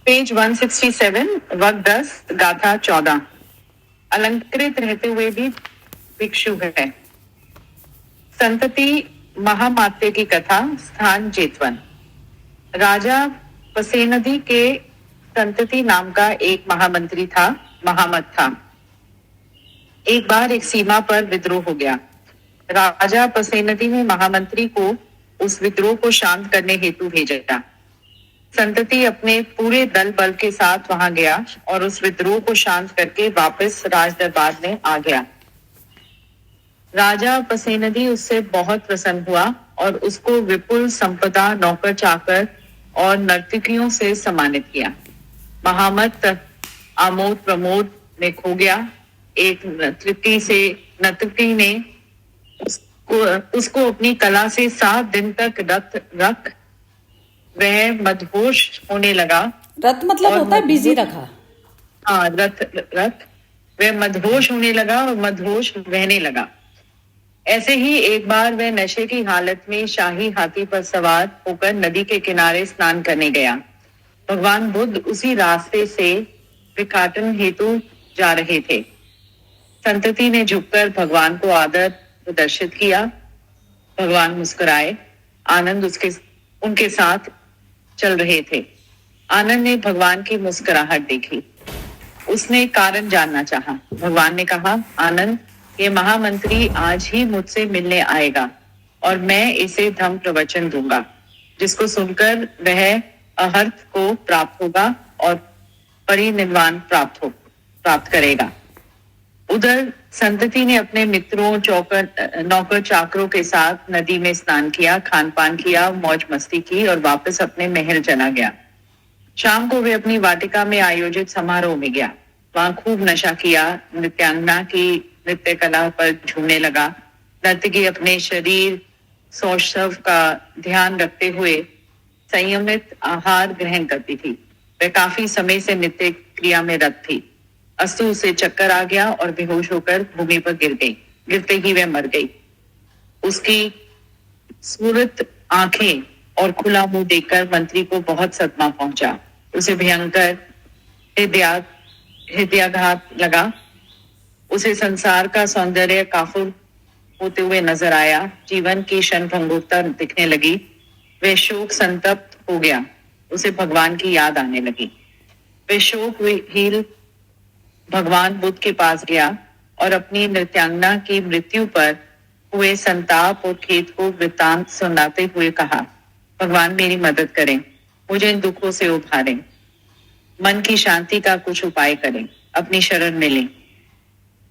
Page 167, वक्त 10, गाथा 14। अलंकृत रहते हुए भी भिक्षु है। संतति महामात्य की कथा। स्थान जेतवन। राजा पसेनदी के संतति नाम का एक महामंत्री था, महामत था। एक बार एक सीमा पर विद्रोह हो गया। राजा पसेनदी ने महामंत्री को उस विद्रोह को शांत करने हेतु भेजा। संतति अपने पूरे दल बल के साथ वहां गया और उस विद्रोह को शांत करके वापस राज दरबार में आ गया। राजा पसेनदी उससे बहुत प्रसन्न हुआ और उसको विपुल संपदा, नौकर चाकर और नर्तकियों से सम्मानित किया। महामत आमोद प्रमोद में खो गया। एक नर्तकी ने उसको अपनी कला से 7 दिन तक रख वह मदहोश होने लगा। रथ मतलब होता है बिजी रखा। हाँ, रथ वह मदहोश होने लगा और मदहोश रहने लगा। ऐसे ही एक बार वह नशे की हालत में शाही हाथी पर सवार होकर नदी के किनारे स्नान करने गया। भगवान बुद्ध उसी रास्ते से भिक्षाटन हेतु जा रहे थे। संतति ने झुककर भगवान को आदर प्रदर्शित किया। भगवान मुस्कुराए। आनंद उनके साथ चल रहे थे। आनंद ने भगवान की मुस्कुराहट देखी। उसने कारण जानना चाहा। भगवान ने कहा, आनंद, ये महामंत्री आज ही मुझसे मिलने आएगा और मैं इसे धम्म प्रवचन दूंगा, जिसको सुनकर वह अहर्त को प्राप्त होगा और परिनिर्वाण प्राप्त करेगा। उधर संतति ने अपने मित्रों, नौकर चाकरों के साथ नदी में स्नान किया, खान पान किया, मौज मस्ती की और वापस अपने महल चला गया। शाम को वे अपनी वाटिका में आयोजित समारोह में गया। वहां खूब नशा किया। नृत्यांगना की नृत्य कला पर झूमने लगा। नर्तकी अपने शरीर सौष्ठव का ध्यान रखते हुए संयमित आहार ग्रहण करती थी। वह काफी समय से नृत्य क्रिया में रत थी। अस्तु उसे चक्कर आ गया और बेहोश होकर भूमि पर गिर गई। गिरते ही वह मर गई। उसकी सूरत आंखें और खुला मुंह देखकर मंत्री को बहुत सदमा पहुंचा। उसे भयंकर हृदयाघात लगा। उसे संसार का सौंदर्य काफुर होते हुए नजर आया। जीवन की क्षणभंगुरता दिखने लगी। वह शोक संतप्त हो गया। उसे भगवान की याद आने लगी। वह शोक विहीन भगवान बुद्ध के पास गया और अपनी नृत्यांगना की मृत्यु पर हुए संताप और खेद को वृत्तांत सुनाते हुए कहा, भगवान मेरी मदद करें, मुझे इन दुखों से उबारें, मन की शांति का कुछ उपाय करें, अपनी शरण में लें।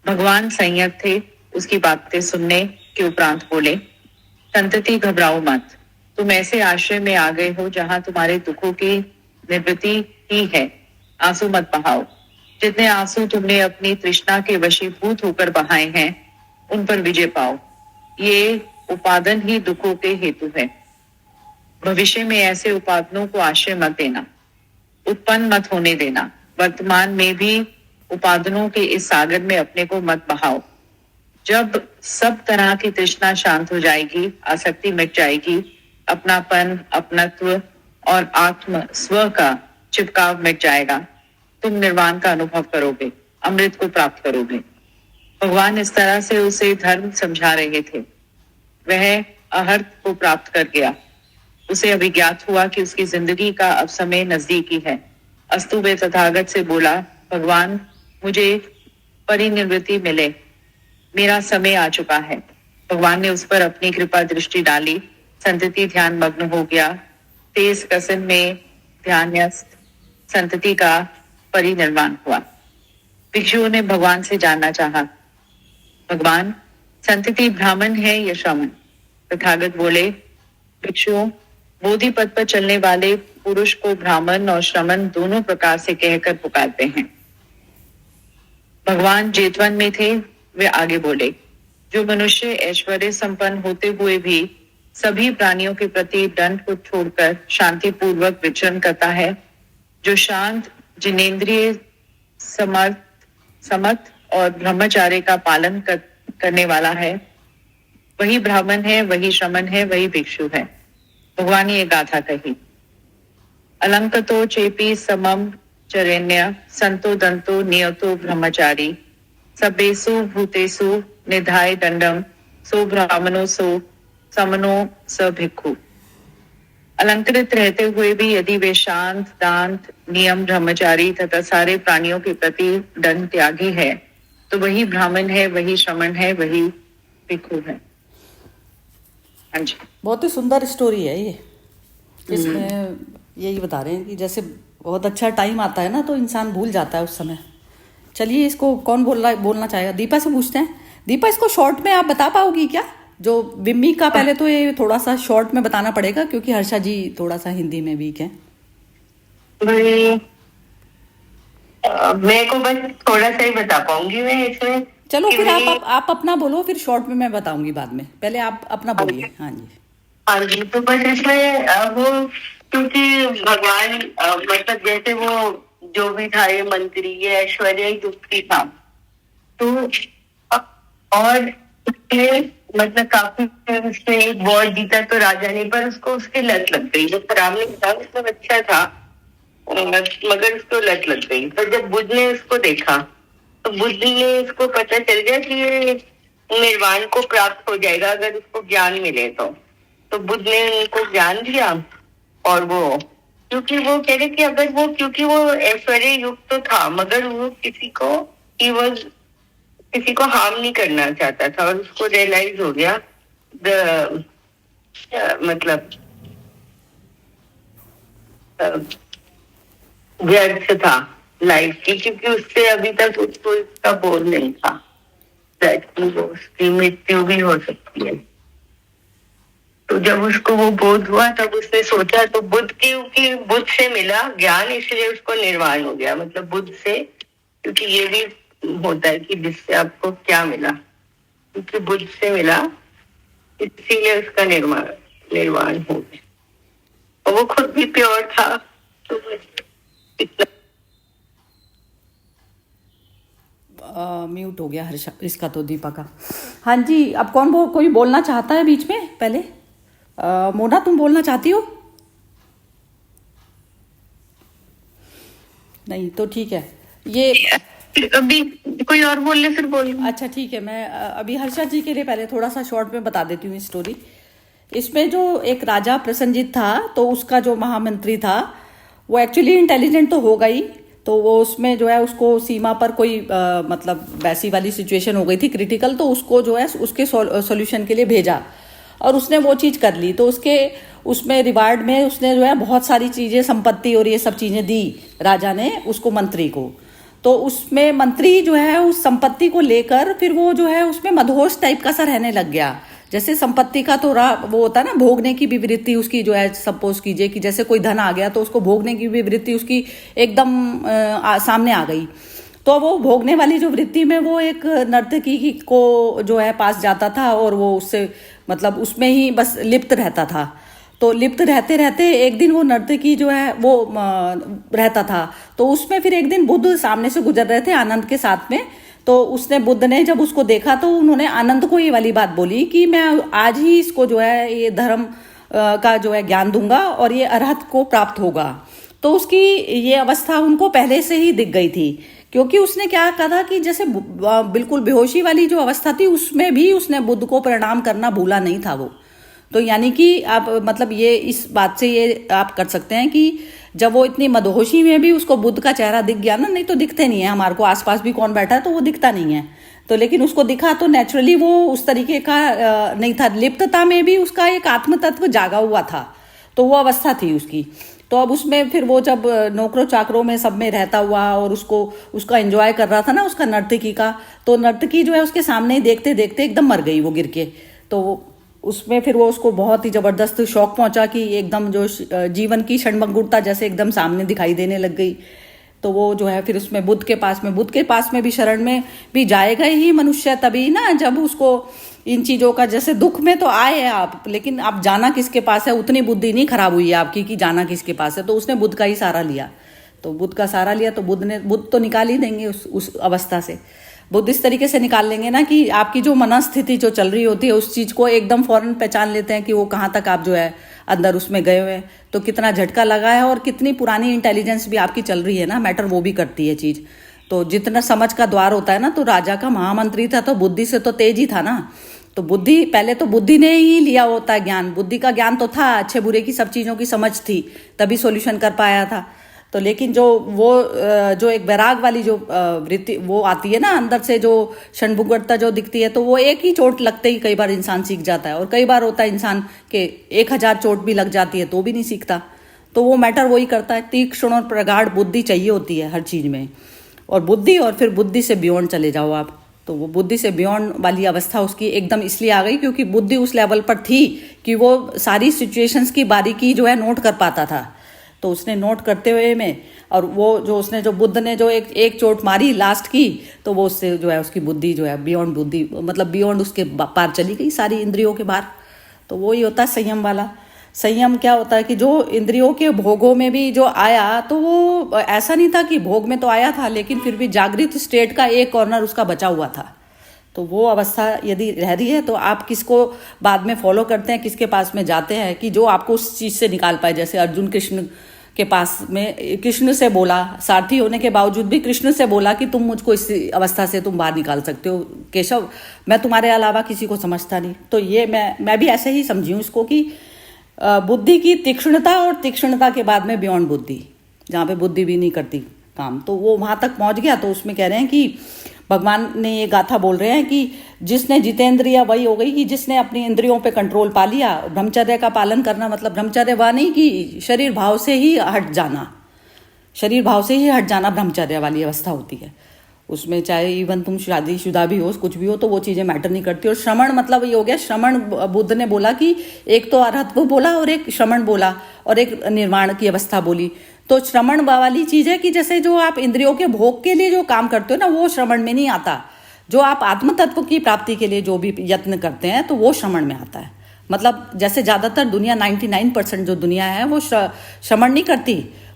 भगवान संयत थे। उसकी बातें सुनने के उपरांत बोले, संतति घबराओ मत। तुम ऐसे आश्रय में आ गए हो जहां तुम्हारे दुखों की निवृत्ति ही है। आंसू मत बहाओ। जितने आंसू तुमने अपनी तृष्णा के वशीभूत होकर बहाए हैं, उन पर विजय पाओ। ये उपादन ही दुखों के हेतु है। भविष्य में ऐसे उपादनों को आश्रय मत देना, उत्पन्न मत होने देना। वर्तमान में भी उपादनों के इस सागर में अपने को मत बहाओ। जब सब तरह की तृष्णा शांत हो जाएगी, आसक्ति मिट जाएगी, अपनापन, अपनत्व और आत्म स्व का चिपकाव मिट जाएगा, तुम निर्वाण का अनुभव करोगे, अमृत को प्राप्त करोगे। भगवान इस तरह से उसे धर्म समझा रहे थे। वह अहर्त को प्राप्त कर गया। उसे अभिज्ञात हुआ कि उसकी जिंदगी का अब समय नजदीकी है। अस्तु वे तथागत से बोला, भगवान मुझे परिनिवृत्ति मिले, मेरा समय आ चुका है। भगवान ने उस पर अपनी कृपा दृष्टि डाली। संतति ध्यान मग्न हो गया। तेज कसन में ध्यानस्थ संतति का परिनिर्वाण हुआ। भिक्षुओं ने भगवान से जानना चाहा, भगवान संतति ब्राह्मण है या श्रमण? तथागत बोले, भिक्षुओं, बोधि पद पर चलने वाले पुरुष को ब्राह्मण और श्रमण दोनों प्रकार से कहकर पुकारते हैं। भगवान जेतवन में थे। वे आगे बोले, जो मनुष्य ऐश्वर्य संपन्न होते हुए भी सभी प्राणियों के प्रति दंड को छोड़कर शांति पूर्वक विचरण करता है, जो शांत, जिनेंद्रिय समर्थ और ब्रह्मचार्य का पालन करने वाला है, वही ब्राह्मण है, वही श्रमण है, वही भिक्षु है। भगवान ने ये गाथा कही। अलंकतो चेपी समम चरण्य संतो दंतो नियतो ब्रह्मचारी सबेसु भूतेषु निधाय दंडम सो ब्राह्मणो सो समनो स भिक्खु। अलंकृत रहते हुए भी यदि वे शांत दांत नियम ब्रह्मचारी तथा सारे प्राणियों के प्रति दंड त्यागी है तो वही ब्राह्मण है, वही श्रमण है, वही भिक्खु है। हाँ जी, बहुत ही सुंदर स्टोरी है ये। इसमें यही बता रहे हैं कि जैसे बहुत अच्छा टाइम आता है ना तो इंसान भूल जाता है उस समय। चलिए, इसको कौन बोलना चाहेगा? दीपा से पूछते हैं। दीपा, इसको शॉर्ट में आप बता पाओगी क्या? जो विम्मी का पहले तो ये थोड़ा सा शॉर्ट में बताना पड़ेगा क्योंकि हर्षा जी थोड़ा सा हिंदी में वीक है। मेरे को बस थोड़ा सा ही बता पाऊंगी मैं इसमें। चलो फिर आप अपना बोलो, फिर शॉर्ट में मैं बताऊंगी बाद में। पहले आप अपना बोलिए। हाँ जी। हाँ जी, तो बस इसमें वो क्योंकि भगवान मतलब जैसे वो जो भी था ये मंत्री, ये ऐश्वर्य युक्ति था, तो और उसने मतलब काफी उसने एक वॉर जीता तो राजा ने, पर उसको उसकी लत लग गई। जो खराब नहीं था, मतलब अच्छा था, मगर उसको लत लग गई। तो जब बुद्ध ने उसको देखा तो बुद्ध ने उसको पता चल गया कि ये निर्वाण को प्राप्त हो जाएगा अगर उसको ज्ञान मिले तो बुद्ध ने उनको ज्ञान दिया। और वो क्योंकि वो कह रहे कि अगर वो क्योंकि वो ऐश्वर्य युक्त तो था मगर वो किसी को हार्म नहीं करना चाहता था, और उसको रियलाइज हो गया मतलब व्यर्थ था लाइफ की, क्योंकि उससे अभी तक उसको इसका बोध नहीं था कि वो उसकी मृत्यु भी हो सकती है। तो जब उसको वो बोध हुआ तब उसने सोचा, तो बुद्ध से मिला ज्ञान, इसलिए उसको निर्वाण हो गया। मतलब बुद्ध से, क्योंकि ये भी होता है कि जिससे आपको क्या मिला, क्योंकि बुद्ध से मिला इसीलिए उसका निर्वाण हो गया। और वो खुद भी प्योर था, तो इतना म्यूट हो गया हर्षा इसका तो, दीपा का। हाँ जी, अब कोई बोलना चाहता है बीच में? पहले मोना, तुम बोलना चाहती हो? नहीं तो ठीक है। ये अभी कोई और बोल ले फिर बोल। अच्छा ठीक है, मैं अभी हर्षा जी के लिए पहले थोड़ा सा शॉर्ट में बता देती हूँ स्टोरी। इसमें जो एक राजा प्रसन्नजीत था, तो उसका जो महामंत्री था वो एक्चुअली इंटेलिजेंट तो होगा ही, तो वो उसमें जो है उसको सीमा पर कोई मतलब वैसी वाली सिचुएशन हो गई थी क्रिटिकल, तो उसको जो है उसके सॉल्यूशन के लिए भेजा और उसने वो चीज़ कर ली। तो उसमें रिवार्ड में उसने जो है बहुत सारी चीज़ें, संपत्ति और ये सब चीज़ें दी राजा ने उसको, मंत्री को। तो उसमें मंत्री जो है उस संपत्ति को लेकर फिर वो जो है उसमें मदहोश टाइप का सा रहने लग गया। जैसे संपत्ति का तो वो होता है ना, भोगने की भी वृत्ति उसकी जो है, सपोज कीजिए कि जैसे कोई धन आ गया तो उसको भोगने की भी वृत्ति उसकी एकदम सामने आ गई। तो वो भोगने वाली जो वृत्ति में वो एक नर्तकी को जो है पास जाता था और वो उससे मतलब उसमें ही बस लिप्त रहता था। तो लिप्त रहते रहते एक दिन वो नर्तकी जो है वो रहता था, तो उसमें फिर एक दिन बुद्ध सामने से गुजर रहे थे आनंद के साथ में। तो उसने, बुद्ध ने जब उसको देखा तो उन्होंने आनंद को ये वाली बात बोली कि मैं आज ही इसको जो है ये धर्म का जो है ज्ञान दूंगा और ये अरहत को प्राप्त होगा। तो उसकी ये अवस्था उनको पहले से ही दिख गई थी, क्योंकि उसने क्या कहा था कि जैसे बिल्कुल बेहोशी वाली जो अवस्था थी उसमें भी उसने बुद्ध को प्रणाम करना भूला नहीं था वो। तो यानी कि आप मतलब ये इस बात से ये आप कर सकते हैं कि जब वो इतनी मदहोशी में भी उसको बुद्ध का चेहरा दिख गया ना, नहीं तो दिखते नहीं है, हमारे को आसपास भी कौन बैठा है तो वो दिखता नहीं है, तो लेकिन उसको दिखा तो नेचुरली वो उस तरीके का नहीं था। लिप्तता में भी उसका एक आत्म तत्व जागा हुआ था, तो वो अवस्था थी उसकी। तो अब उसमें फिर वो जब नौकरों चाकरों में सब में रहता हुआ और उसका एंजॉय कर रहा था ना उसका नर्तकी का, तो नर्तकी जो है उसके सामने देखते देखते एकदम मर गई वो गिर के। तो उसमें फिर वो उसको बहुत ही जबरदस्त शौक पहुंचा कि एकदम जो जीवन की क्षणभंगुरता जैसे एकदम सामने दिखाई देने लग गई। तो वो जो है फिर उसमें बुद्ध के पास में भी शरण में भी जाएगा ही मनुष्य तभी ना, जब उसको इन चीज़ों का, जैसे दुख में तो आए हैं आप, लेकिन आप जाना किसके पास है, उतनी बुद्धि नहीं खराब हुई है आपकी कि जाना किसके पास है। तो उसने बुद्ध का ही सहारा लिया, तो बुद्ध का सहारा लिया तो बुद्ध तो निकाल ही देंगे उस अवस्था से। बुद्ध इस तरीके से निकाल लेंगे ना कि आपकी जो मनस्थिति जो चल रही होती है उस चीज़ को एकदम फौरन पहचान लेते हैं कि वो कहाँ तक आप जो है अंदर उसमें गए हुए हैं, तो कितना झटका लगा है और कितनी पुरानी इंटेलिजेंस भी आपकी चल रही है ना, मैटर वो भी करती है चीज़। तो जितना समझ का द्वार होता है ना, तो राजा का महामंत्री था तो बुद्धि से तो तेज ही था ना। तो बुद्धि, पहले तो बुद्धि ने ही लिया होता है ज्ञान, बुद्धि का ज्ञान तो था, अच्छे बुरे की सब चीज़ों की समझ थी, तभी सॉल्यूशन कर पाया था। तो लेकिन जो एक वैराग वाली जो वृत्ति वो आती है ना अंदर से, जो षणभुगतता जो दिखती है, तो वो एक ही चोट लगते ही कई बार इंसान सीख जाता है, और कई बार होता है इंसान के 1000 चोट भी लग जाती है तो भी नहीं सीखता। तो वो मैटर वही करता है, तीक्ष्ण और प्रगाढ़ बुद्धि चाहिए होती है हर चीज़ में, और बुद्धि, और फिर बुद्धि से बियॉन्ड चले जाओ आप। तो वो बुद्धि से बियॉन्ड वाली अवस्था उसकी एकदम इसलिए आ गई क्योंकि बुद्धि उस लेवल पर थी कि वो सारी सिचुएशंस की बारीकी जो है नोट कर पाता था। तो उसने नोट करते हुए में, और वो जो उसने जो बुद्ध ने जो एक चोट मारी लास्ट की, तो वो उससे जो है उसकी बुद्धि जो है बियॉन्ड बुद्धि, मतलब बियॉन्ड उसके पार चली गई, सारी इंद्रियों के बाहर। तो वही होता है संयम वाला। संयम क्या होता है कि जो इंद्रियों के भोगों में भी जो आया, तो वो ऐसा नहीं था कि भोग में तो आया था, लेकिन फिर भी जागृत स्टेट का एक कॉर्नर उसका बचा हुआ था। तो वो अवस्था यदि रह रही है तो आप किसको बाद में फॉलो करते हैं, किसके पास में जाते हैं कि जो आपको उस चीज़ से निकाल पाए। जैसे अर्जुन कृष्ण के पास में, कृष्ण से बोला, सारथी होने के बावजूद भी कृष्ण से बोला कि तुम मुझको इस अवस्था से तुम बाहर निकाल सकते हो केशव, मैं तुम्हारे अलावा किसी को समझता नहीं। तो ये मैं भी ऐसे ही समझी हूँ इसको कि बुद्धि की तीक्ष्णता, और तीक्ष्णता के बाद में बियॉन्ड बुद्धि, जहाँ पे बुद्धि भी नहीं करती काम, तो वो वहाँ तक पहुँच गया। तो उसमें कह रहे हैं कि भगवान ने ये गाथा बोल रहे हैं कि जिसने जितेंद्रिया वही हो गई कि जिसने अपनी इंद्रियों पे कंट्रोल पा लिया। ब्रह्मचर्य का पालन करना मतलब ब्रह्मचर्य वह नहीं कि शरीर भाव से ही हट जाना, शरीर भाव से ही हट जाना ब्रह्मचर्य वाली अवस्था होती है। उसमें चाहे इवन तुम शादीशुदा भी हो, कुछ भी हो, तो वो चीज़ें मैटर नहीं करती। और श्रमण मतलब ये हो गया, श्रमण बुद्ध ने बोला कि एक तो अरहत्व बोला और एक श्रमण बोला और एक निर्वाण की अवस्था बोली। तो श्रमण वाली चीज़ है कि जैसे जो आप इंद्रियों के भोग के लिए जो काम करते हो ना, वो श्रमण में नहीं आता। जो आप आत्म तत्व की प्राप्ति के लिए जो भी यत्न करते हैं, तो वो श्रमण में आता है। मतलब जैसे ज़्यादातर दुनिया 99% जो दुनिया है वो श्रमण नहीं करती,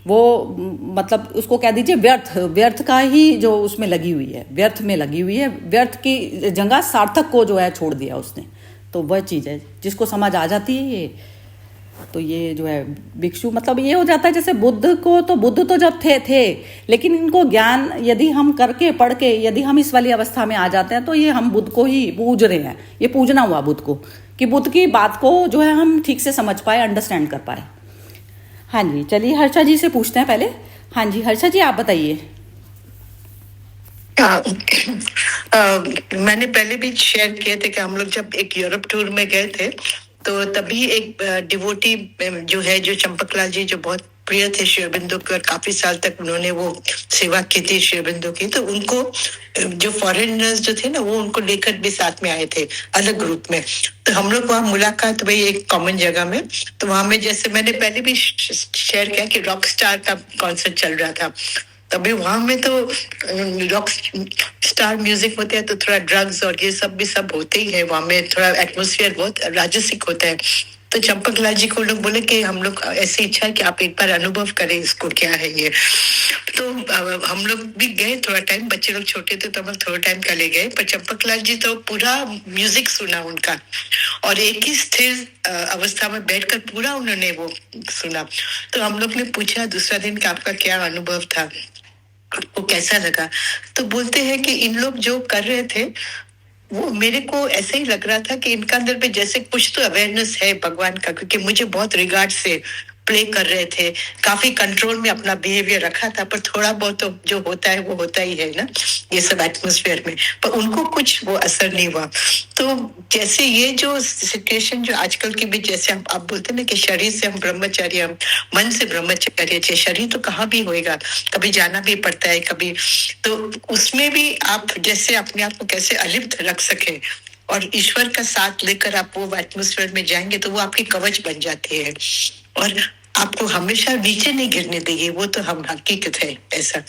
वो मतलब उसको कह दीजिए व्यर्थ का ही जो उसमें लगी हुई है, व्यर्थ में लगी हुई है, व्यर्थ की जगह सार्थक को जो है छोड़ दिया उसने। तो वह चीज़ है जिसको समझ आ जाती है ये। तो ये जो है भिक्षु मतलब ये हो जाता है जैसे बुद्ध को, तो बुद्ध तो जब थे लेकिन इनको ज्ञान यदि हम करके पढ़ के यदि हम इस वाली अवस्था में आ जाते हैं, तो ये हम बुद्ध को ही पूज रहे हैं। ये पूजना हुआ बुद्ध को, कि बुद्ध की बात को जो है हम ठीक से समझ पाए, अंडरस्टैंड कर पाए। हाँ जी, चलिए हर्षा जी से पूछते हैं पहले। हाँ जी हर्षा जी, आप बताइए। मैंने पहले भी शेयर किए थे कि हम लोग जब एक यूरोप टूर में गए थे, तो तभी एक डिवोटी जो है, जो चंपकलाल जी, जो बहुत प्रिय थे श्री अरबिंदो के, और काफी साल तक उन्होंने वो सेवा की थी श्री अरबिंदो की। तो उनको जो फॉरेनर्स जो थे ना, वो उनको लेकर भी साथ में आए थे अलग ग्रुप में। तो हम लोग वहाँ मुलाकात हुई एक कॉमन जगह में। तो वहाँ में जैसे मैंने पहले भी शेयर किया कि रॉक स्टार का कॉन्सर्ट चल रहा था, तभी वहां में तो रॉक स्टार म्यूजिक होते हैं, तो थोड़ा ड्रग्स और ये सब भी सब होते ही है वहां में, थोड़ा एटमोसफियर बहुत राजसिक होता है। तो चंपकलाल जी को लोग बोले कि हम लोग ऐसी इच्छा है कि आप एक बार अनुभव करें इसको, क्या है ये। तो हम लोग भी गए, थोड़ा टाइम, बच्चे लोग छोटे थे तो हम थोड़ा टाइम के लिए गए, पर चंपकलाल जी तो पूरा म्यूजिक सुना उनका, और एक ही स्थिर अवस्था में बैठकर पूरा उन्होंने वो सुना। तो हम लोग ने पूछा दूसरा दिन कि आपका क्या अनुभव था, आपको कैसा लगा। तो बोलते हैं कि इन लोग जो कर रहे थे, वो मेरे को ऐसे ही लग रहा था कि इनका अंदर पे जैसे कुछ तो अवेयरनेस है भगवान का, क्योंकि मुझे बहुत रिगार्ड से प्ले कर रहे थे, काफी कंट्रोल में अपना बिहेवियर रखा था, पर थोड़ा बहुत तो जो होता है वो होता ही है ना, ये सब एटमोसफेयर में। पर उनको कुछ वो असर नहीं हुआ। तो जैसे ये जो सिचुएशन जो आजकल की भी, जैसे आप बोलते ना कि शरीर से हम ब्रह्मचर्य, मन से ब्रह्मचर्य, शरीर तो कहाँ भी होएगा, कभी जाना भी पड़ता है कभी। तो उसमें भी आप जैसे अपने आप को कैसे अलिप्त रख सके और ईश्वर का साथ लेकर आप वो एटमोसफेयर में जाएंगे, तो वो आपकी कवच बन जाती है और आपको हमेशा नीचे नहीं गिरने देगी। वो तो हम हकीकत है ऐसा।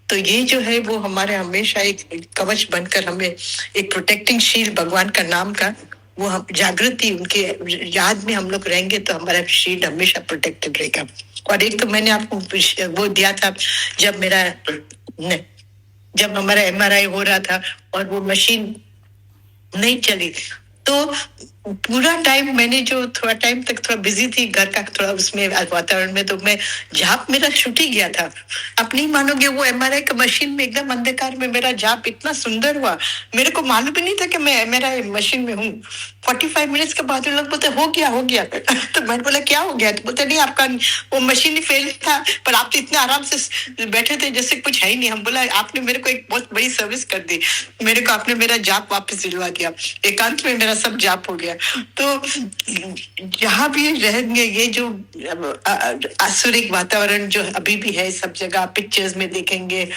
तो ये जो है वो हमारे हमेशा एक कवच बनकर हमें एक प्रोटेक्टिंग शील्ड भगवान का नाम का, वो हम जागृति उनके याद में हम लोग रहेंगे, तो हमारा शील्ड हमेशा प्रोटेक्टेड रहेगा। और एक तो मैंने आपको वो दिया था, जब हमारा MRI हो रहा था और वो मशीन नहीं चली, तो पूरा टाइम मैंने जो थोड़ा टाइम तक थोड़ा बिजी थी घर का थोड़ा उसमें वातावरण में, तो मैं जाप मेरा छूट ही गया था। आप नहीं मानोगे, वो एमआरआई का मशीन में एकदम अंधकार में मेरा जाप इतना सुंदर हुआ, मेरे को मालूम भी नहीं था कि मैं मेरा मशीन में हूँ। 45 मिनट्स के बाद लोग बोलते हो गया तो मैंने बोला क्या हो गया, तो बोलते नहीं आपका वो मशीन ही फेल था, पर आप तो इतने आराम से बैठे थे जैसे कुछ है ही नहीं। हम बोला आपने मेरे को एक बहुत बड़ी सर्विस कर दी, मेरे को आपने मेरा जाप वापस दिलवा दिया, एकांत में मेरा सब जाप हो गया। तो जहाँ भी रहेंगे ये जो आसुरिक वातावरण जो अभी भी है, सब जगह पिक्चर्स में देखेंगे,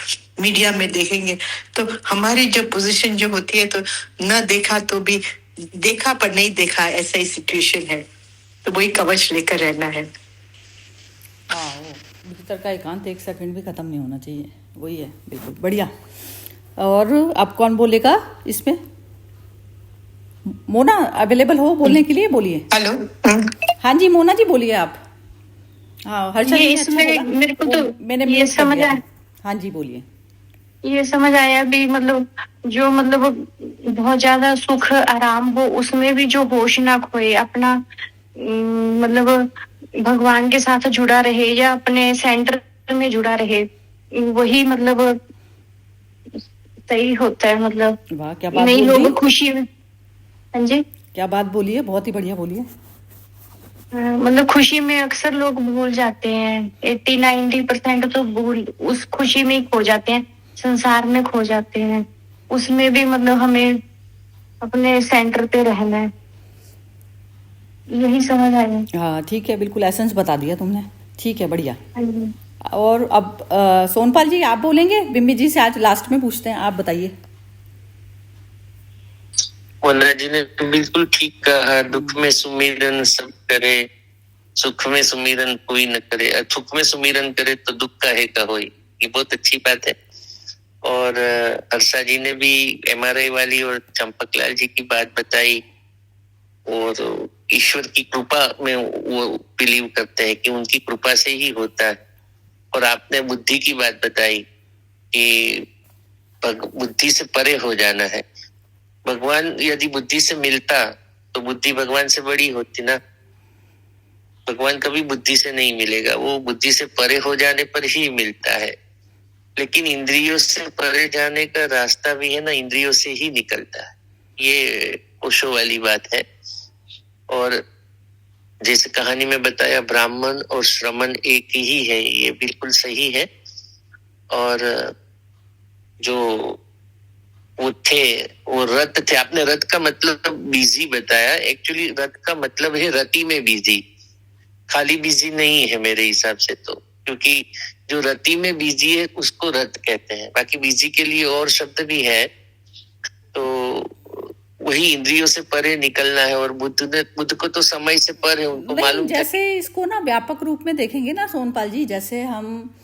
मीडिया में देखेंगे, तो हमारी जो पोजीशन जो होती है, तो न देखा तो भी देखा पर नहीं देखा, ऐसा ही सिचुएशन है। तो वही कवच लेकर रहना है। हाँ, वो भीतर का एकांत 1 सेकंड भी खत्म नहीं होना चाहिए, वही है। बिल्कुल बढ़िया। और अब कौन बोलेगा इसमें? मोना अवेलेबल हो बोलने के लिए? बोलिए। हेलो। हाँ जी मोना जी बोलिए आप। हाँ हर्षा जी ये ने अच्छा इसमें बोला। मेरे को तो मैंने ये म्यूट कर समझ दिया आया, था। हाँ जी बोलिए। ये समझ आया भी, मतलब जो मतलब बहुत ज्यादा सुख आराम हो उसमें भी जो होश ना खोए, अपना मतलब भगवान के साथ जुड़ा रहे या अपने सेंटर में जुड़ा रहे, वही मतलब सही होता है। मतलब वाह क्या बात नहीं बोल दी, लोग खुशी में, हाँ जी, क्या बात बोली है, बहुत ही बढ़िया बोलिए। मतलब खुशी में अक्सर लोग भूल जाते हैं, 80-90% तो भूल उस खुशी में ही खो जाते हैं, संसार में खो जाते हैं। उसमें भी मतलब हमें अपने सेंटर पे रहना है, यही समझ आया। हाँ ठीक है, बिल्कुल एसेंस बता दिया तुमने। ठीक है बढ़िया। हाँ जी। और अब सोनपाल जी आप बोलेंगे? बिम्मी जी से आज लास्ट में पूछते हैं, आप बताइए। वंदना जी ने बिल्कुल ठीक कहा, दुख में सुमिरन सब करे, सुख में सुमिरन कोई न करे, सुख में सुमिरन करे तो दुख काहे का होई। ये बहुत अच्छी बात है। और हर्षा जी ने भी एमआरआई वाली और चंपकलाल जी की बात बताई, और ईश्वर की कृपा में वो बिलीव करते हैं कि उनकी कृपा से ही होता है। और आपने बुद्धि की बात बताई कि बुद्धि से परे हो जाना है। भगवान यदि बुद्धि से मिलता तो बुद्धि भगवान से बड़ी होती ना। भगवान कभी बुद्धि से नहीं मिलेगा, वो बुद्धि से परे हो जाने पर ही मिलता है। लेकिन इंद्रियों से परे जाने का रास्ता भी है ना, इंद्रियों से ही निकलता है। ये ओशो वाली बात है। और जैसे कहानी में बताया, ब्राह्मण और श्रमण एक ही है, ये बिल्कुल सही है। और जो वो थे, वो रथ थे। आपने रथ का मतलब बिजी बताया, एक्चुअली रथ का मतलब है रति में बिजी, खाली बिजी नहीं है मेरे हिसाब से तो। क्योंकि जो रति में बिजी है उसको रथ कहते हैं, बाकी बिजी के लिए और शब्द भी है। तो वही इंद्रियों से परे निकलना है। और बुद्ध को तो समय से परे, उनको मालूम था। जैसे इसको ना व्यापक रूप में देखेंगे ना सोनपाल जी, जैसे हम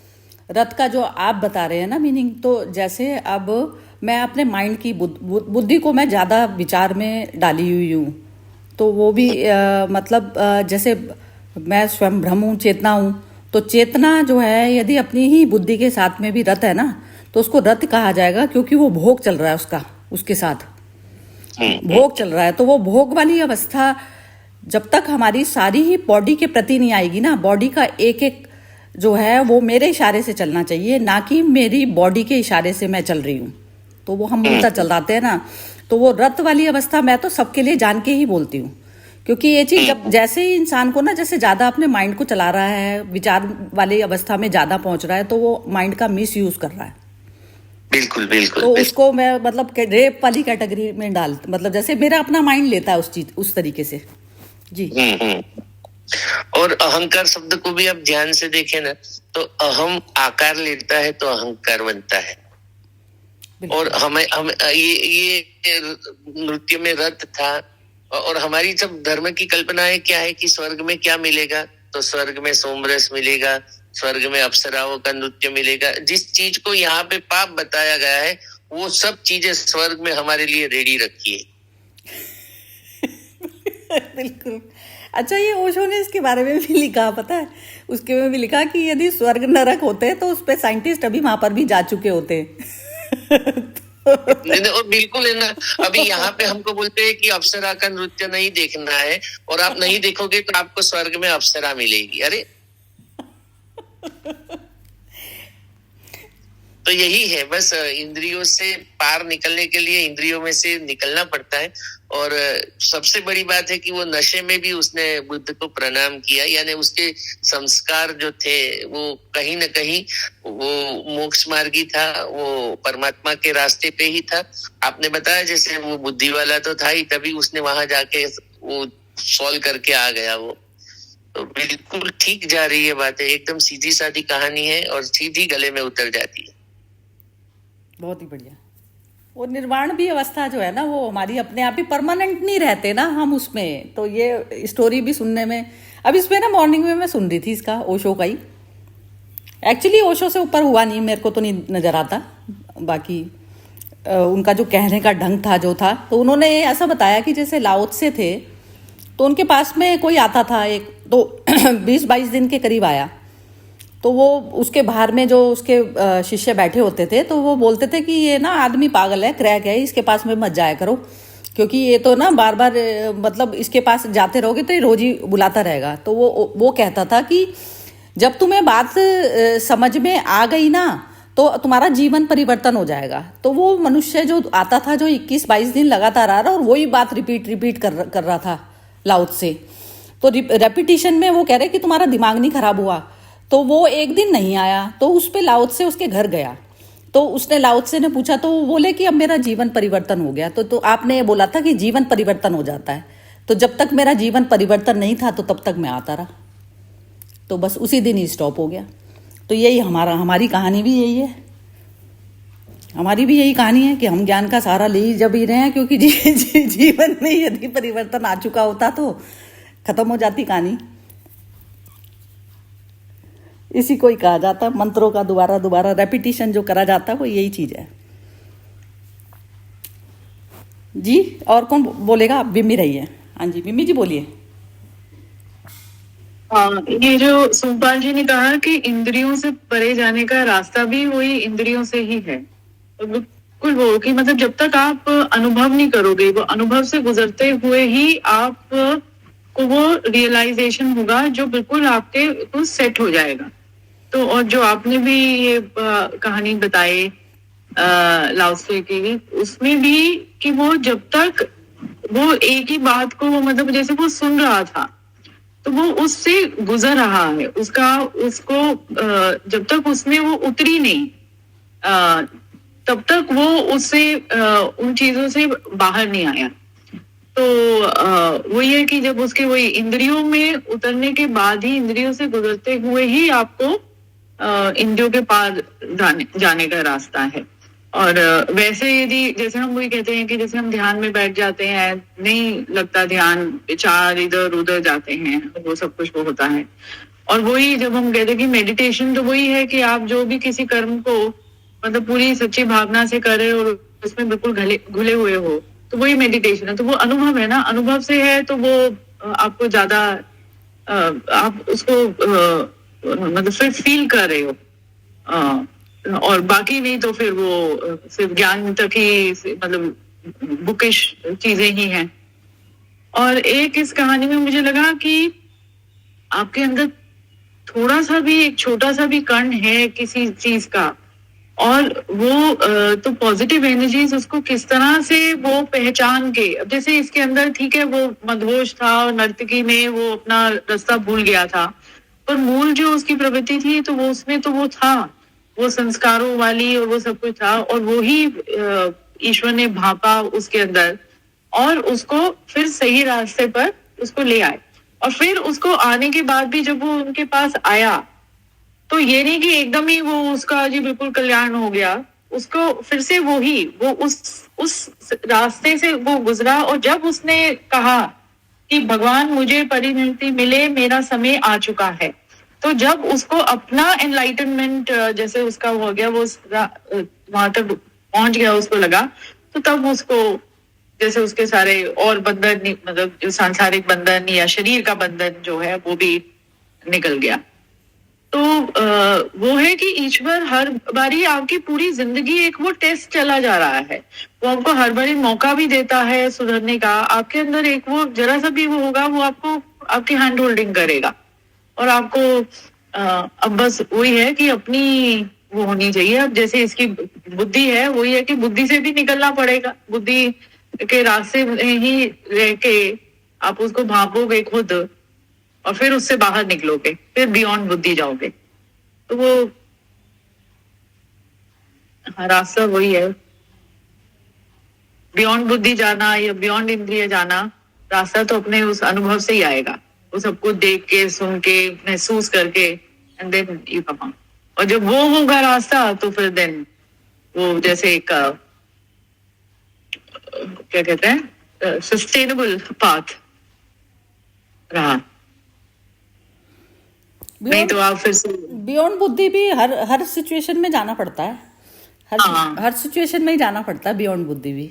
रथ का जो आप बता रहे हैं ना मीनिंग, तो जैसे अब मैं अपने माइंड की बुद्धि को मैं ज़्यादा विचार में डाली हुई हूँ, तो वो भी मतलब जैसे मैं स्वयं ब्रह्म हूँ, चेतना हूँ, तो चेतना जो है यदि अपनी ही बुद्धि के साथ में भी रथ है ना, तो उसको रथ कहा जाएगा, क्योंकि वो भोग चल रहा है उसका, उसके साथ भोग चल रहा है। तो वो भोग वाली अवस्था जब तक हमारी सारी ही बॉडी के प्रति नहीं आएगी ना, बॉडी का एक एक जो है वो मेरे इशारे से चलना चाहिए, ना कि मेरी बॉडी के इशारे से मैं चल रही हूँ, तो वो हम उल्टा चलाते हैं ना। तो वो रत वाली अवस्था मैं तो सबके लिए जान के ही बोलती हूँ, क्योंकि ये चीज जब जैसे ही इंसान को ना जैसे ज्यादा अपने माइंड को चला रहा है, विचार वाली अवस्था में ज्यादा पहुंच रहा है, तो वो माइंड का मिस यूज कर रहा है। बिल्कुल बिल्कुल। तो उसको मैं मतलब रेप वाली कैटेगरी में डाल, मतलब जैसे मेरा अपना माइंड लेता है उस चीज, उस तरीके से जी। और अहंकार शब्द को भी आप ध्यान से देखें ना, तो अहम आकार लेता है तो अहंकार बनता है। और हम ये नृत्य में रथ था। और हमारी सब धर्म की कल्पनाएं क्या है कि स्वर्ग में क्या मिलेगा, तो स्वर्ग में सोमरस मिलेगा, स्वर्ग में अप्सराओं का नृत्य मिलेगा। जिस चीज को यहाँ पे पाप बताया गया है, वो सब चीजें स्वर्ग में हमारे लिए रेडी रखी है। बिल्कुल। अच्छा, ये ओशो ने इसके बारे में भी लिखा, पता है, उसके में भी लिखा कि यदि स्वर्ग नरक होते तो उस पे साइंटिस्ट अभी वहां पर भी जा चुके होते। नहीं, नहीं, और बिल्कुल है ना। अभी यहाँ पे हमको बोलते हैं कि अप्सरा का नृत्य नहीं देखना है, और आप नहीं देखोगे तो आपको स्वर्ग में अप्सरा मिलेगी। अरे तो यही है बस, इंद्रियों से पार निकलने के लिए इंद्रियों में से निकलना पड़ता है। और सबसे बड़ी बात है कि वो नशे में भी उसने बुद्ध को प्रणाम किया, यानी उसके संस्कार जो थे वो कहीं ना कहीं वो मोक्ष मार्गी था, वो परमात्मा के रास्ते पे ही था। आपने बताया जैसे वो बुद्धि वाला तो था ही, तभी उसने वहां जाके वो सॉल्व करके आ गया। वो तो बिल्कुल ठीक जा रही है बातें, एकदम सीधी सादी कहानी है और सीधी गले में उतर जाती है। बहुत ही बढ़िया। वो निर्वाण भी अवस्था जो है ना, वो हमारी अपने आप ही परमानेंट नहीं रहते ना हम उसमें। तो ये स्टोरी भी सुनने में, अब इसमें ना मॉर्निंग में मैं सुन रही थी इसका, ओशो का ही। एक्चुअली ओशो से ऊपर हुआ नहीं, मेरे को तो नहीं नजर आता। बाकी उनका जो कहने का ढंग था जो था, तो उन्होंने ऐसा बताया कि जैसे लाओ त्से थे, तो उनके पास में कोई आता था एक, तो 20-22 दिन के करीब आया, तो वो उसके बाहर में जो उसके शिष्य बैठे होते थे, तो वो बोलते थे कि ये ना आदमी पागल है, क्रैक है, इसके पास में मत जाया करो, क्योंकि ये तो ना बार बार मतलब इसके पास जाते रहोगे तो ये रोज ही बुलाता रहेगा। तो वो कहता था कि जब तुम्हें बात समझ में आ गई ना, तो तुम्हारा जीवन परिवर्तन हो जाएगा। तो वो मनुष्य जो आता था, जो 21-22 दिन लगातार आ रहा, और वही बात रिपीट कर रहा था लाओ त्से। तो रेपिटेशन में वो कह रहे कि तुम्हारा दिमाग नहीं खराब हुआ। तो वो एक दिन नहीं आया, तो उस पे लाओ त्से उसके घर गया, तो उसने लाओ त्से ने पूछा, तो वो बोले कि अब मेरा जीवन परिवर्तन हो गया। तो आपने ये बोला था कि जीवन परिवर्तन हो जाता है, तो जब तक मेरा जीवन परिवर्तन नहीं था तो तब तक मैं आता रहा, तो बस उसी दिन ही स्टॉप हो गया। तो यही हमारी कहानी भी यही है, हमारी भी यही कहानी है कि हम ज्ञान का सहारा ले ही जब ही रहे हैं, क्योंकि जीवन में यदि परिवर्तन आ चुका होता तो खत्म हो जाती कहानी। इसी को ही कहा जाता, मंत्रों का दोबारा दोबारा रेपिटेशन जो करा जाता है, वो यही चीज है जी। और कौन बोलेगा? आप बिम्मी रही है। हाँ जी, बिम्मी जी बोलिए। ये जो सोमपाल जी ने कहा कि इंद्रियों से परे जाने का रास्ता भी वही इंद्रियों से ही है, तो बिल्कुल वो कि मतलब जब तक आप अनुभव नहीं करोगे, वो अनुभव से गुजरते हुए ही आप को वो रियलाइजेशन होगा जो बिल्कुल आपके तो सेट हो जाएगा। तो और जो आपने भी ये कहानी बताई लाओ त्से की, उसमें भी कि वो जब तक वो एक ही बात को वो मतलब जैसे वो सुन रहा था, तो वो उससे गुजर रहा है, उसको जब तक उसमें वो उतरी नहीं, तब तक वो उससे उन चीजों से बाहर नहीं आया। तो वो ये कि जब उसके वही इंद्रियों में उतरने के बाद ही, इंद्रियों से गुजरते हुए ही आपको इंद्रियों के पार जाने का रास्ता है। और वैसे यदि जैसे हम वही कहते हैं कि जैसे हम ध्यान में बैठ जाते हैं, नहीं लगता ध्यान, विचार इधर उधर जाते हैं, वो सब कुछ वो होता है। और वही जब हम कहते हैं कि मेडिटेशन, तो वही है कि आप जो भी किसी कर्म को मतलब पूरी सच्ची भावना से करें और उसमें बिल्कुल घुले हुए हो, तो वही मेडिटेशन है। तो वो अनुभव है ना, अनुभव से है, तो वो आपको ज्यादा आप उसको मतलब फिर फील कर रहे हो, और बाकी नहीं तो फिर वो सिर्फ ज्ञान तक ही मतलब बुकिश चीजें ही हैं। और एक इस कहानी में मुझे लगा कि आपके अंदर थोड़ा सा भी, एक छोटा सा भी कण है किसी चीज का, और वो तो पॉजिटिव एनर्जीज उसको किस तरह से वो पहचान के, अब जैसे इसके अंदर ठीक है वो मदहोश था और नर्तकी में वो अपना रास्ता भूल गया था, पर मूल जो उसकी प्रवृत्ति थी तो वो उसमें तो वो था, वो संस्कारों वाली और वो सब कुछ था, और वो ही ईश्वर ने भापा उसके अंदर और उसको फिर सही रास्ते पर उसको ले आए। और फिर उसको आने के बाद भी जब वो उनके पास आया, तो ये नहीं कि एकदम ही वो उसका जी बिल्कुल कल्याण हो गया, उसको फिर से वो उस रास्ते से वो गुजरा। और जब उसने कहा कि भगवान मुझे परिणति मिले, मेरा समय आ चुका है, तो जब उसको अपना एनलाइटनमेंट जैसे उसका हो गया, वो वहां तक पहुंच गया, उसको लगा, तो तब उसको जैसे उसके सारे और बंधन, मतलब जो सांसारिक बंधन या शरीर का बंधन जो है वो भी निकल गया। तो वो है कि ईश्वर हर बारी आपकी पूरी जिंदगी एक वो टेस्ट चला जा रहा है, वो आपको हर बारी मौका भी देता है सुधरने का। आपके अंदर एक वो जरा सा भी वो होगा, वो आपको आपकी हैंड होल्डिंग करेगा और आपको अब बस वही है कि अपनी वो होनी चाहिए। अब जैसे इसकी बुद्धि है, वही है कि बुद्धि से भी निकलना पड़ेगा, बुद्धि के रास्ते में ही रह के आप उसको भापोगे खुद और फिर उससे बाहर निकलोगे, फिर बियॉन्ड बुद्धि जाओगे। तो वो रास्ता वही है, बियॉन्ड बुद्धि जाना या बियॉन्ड इंद्रिय जाना। रास्ता तो अपने उस अनुभव से ही आएगा, वो सब कुछ देख के, सुन के, महसूस करके, and then you come out. और जब वो होगा रास्ता तो फिर देन वो जैसे एक क्या कहते हैं सस्टेनेबल पाथ रहा। नहीं तो आप फिर से बियॉन्ड बुद्धि भी हर सिचुएशन में जाना पड़ता है, हर सिचुएशन में ही जाना पड़ता है बियॉन्ड बुद्धि भी।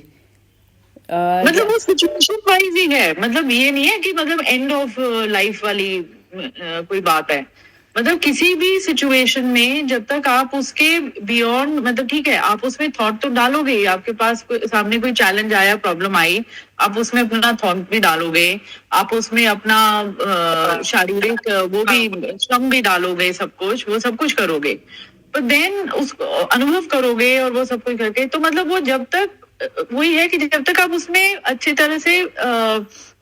मतलब वो सिचुएशन वाइज ही है, मतलब ये नहीं है कि मतलब एंड ऑफ लाइफ वाली कोई बात है। मतलब किसी भी सिचुएशन में जब तक आप उसके बियॉन्ड, मतलब ठीक है आप उसमें थॉट तो डालोगे ही, आपके पास सामने कोई चैलेंज आया, प्रॉब्लम आई, आप उसमें अपना थॉट भी डालोगे, आप उसमें अपना शारीरिक वो भी श्रम भी डालोगे, सब कुछ वो सब कुछ करोगे, पर देन उसको अनुभव करोगे और वो सब कुछ करके। तो मतलब वो जब तक वही है कि जब तक आप उसमें अच्छी तरह से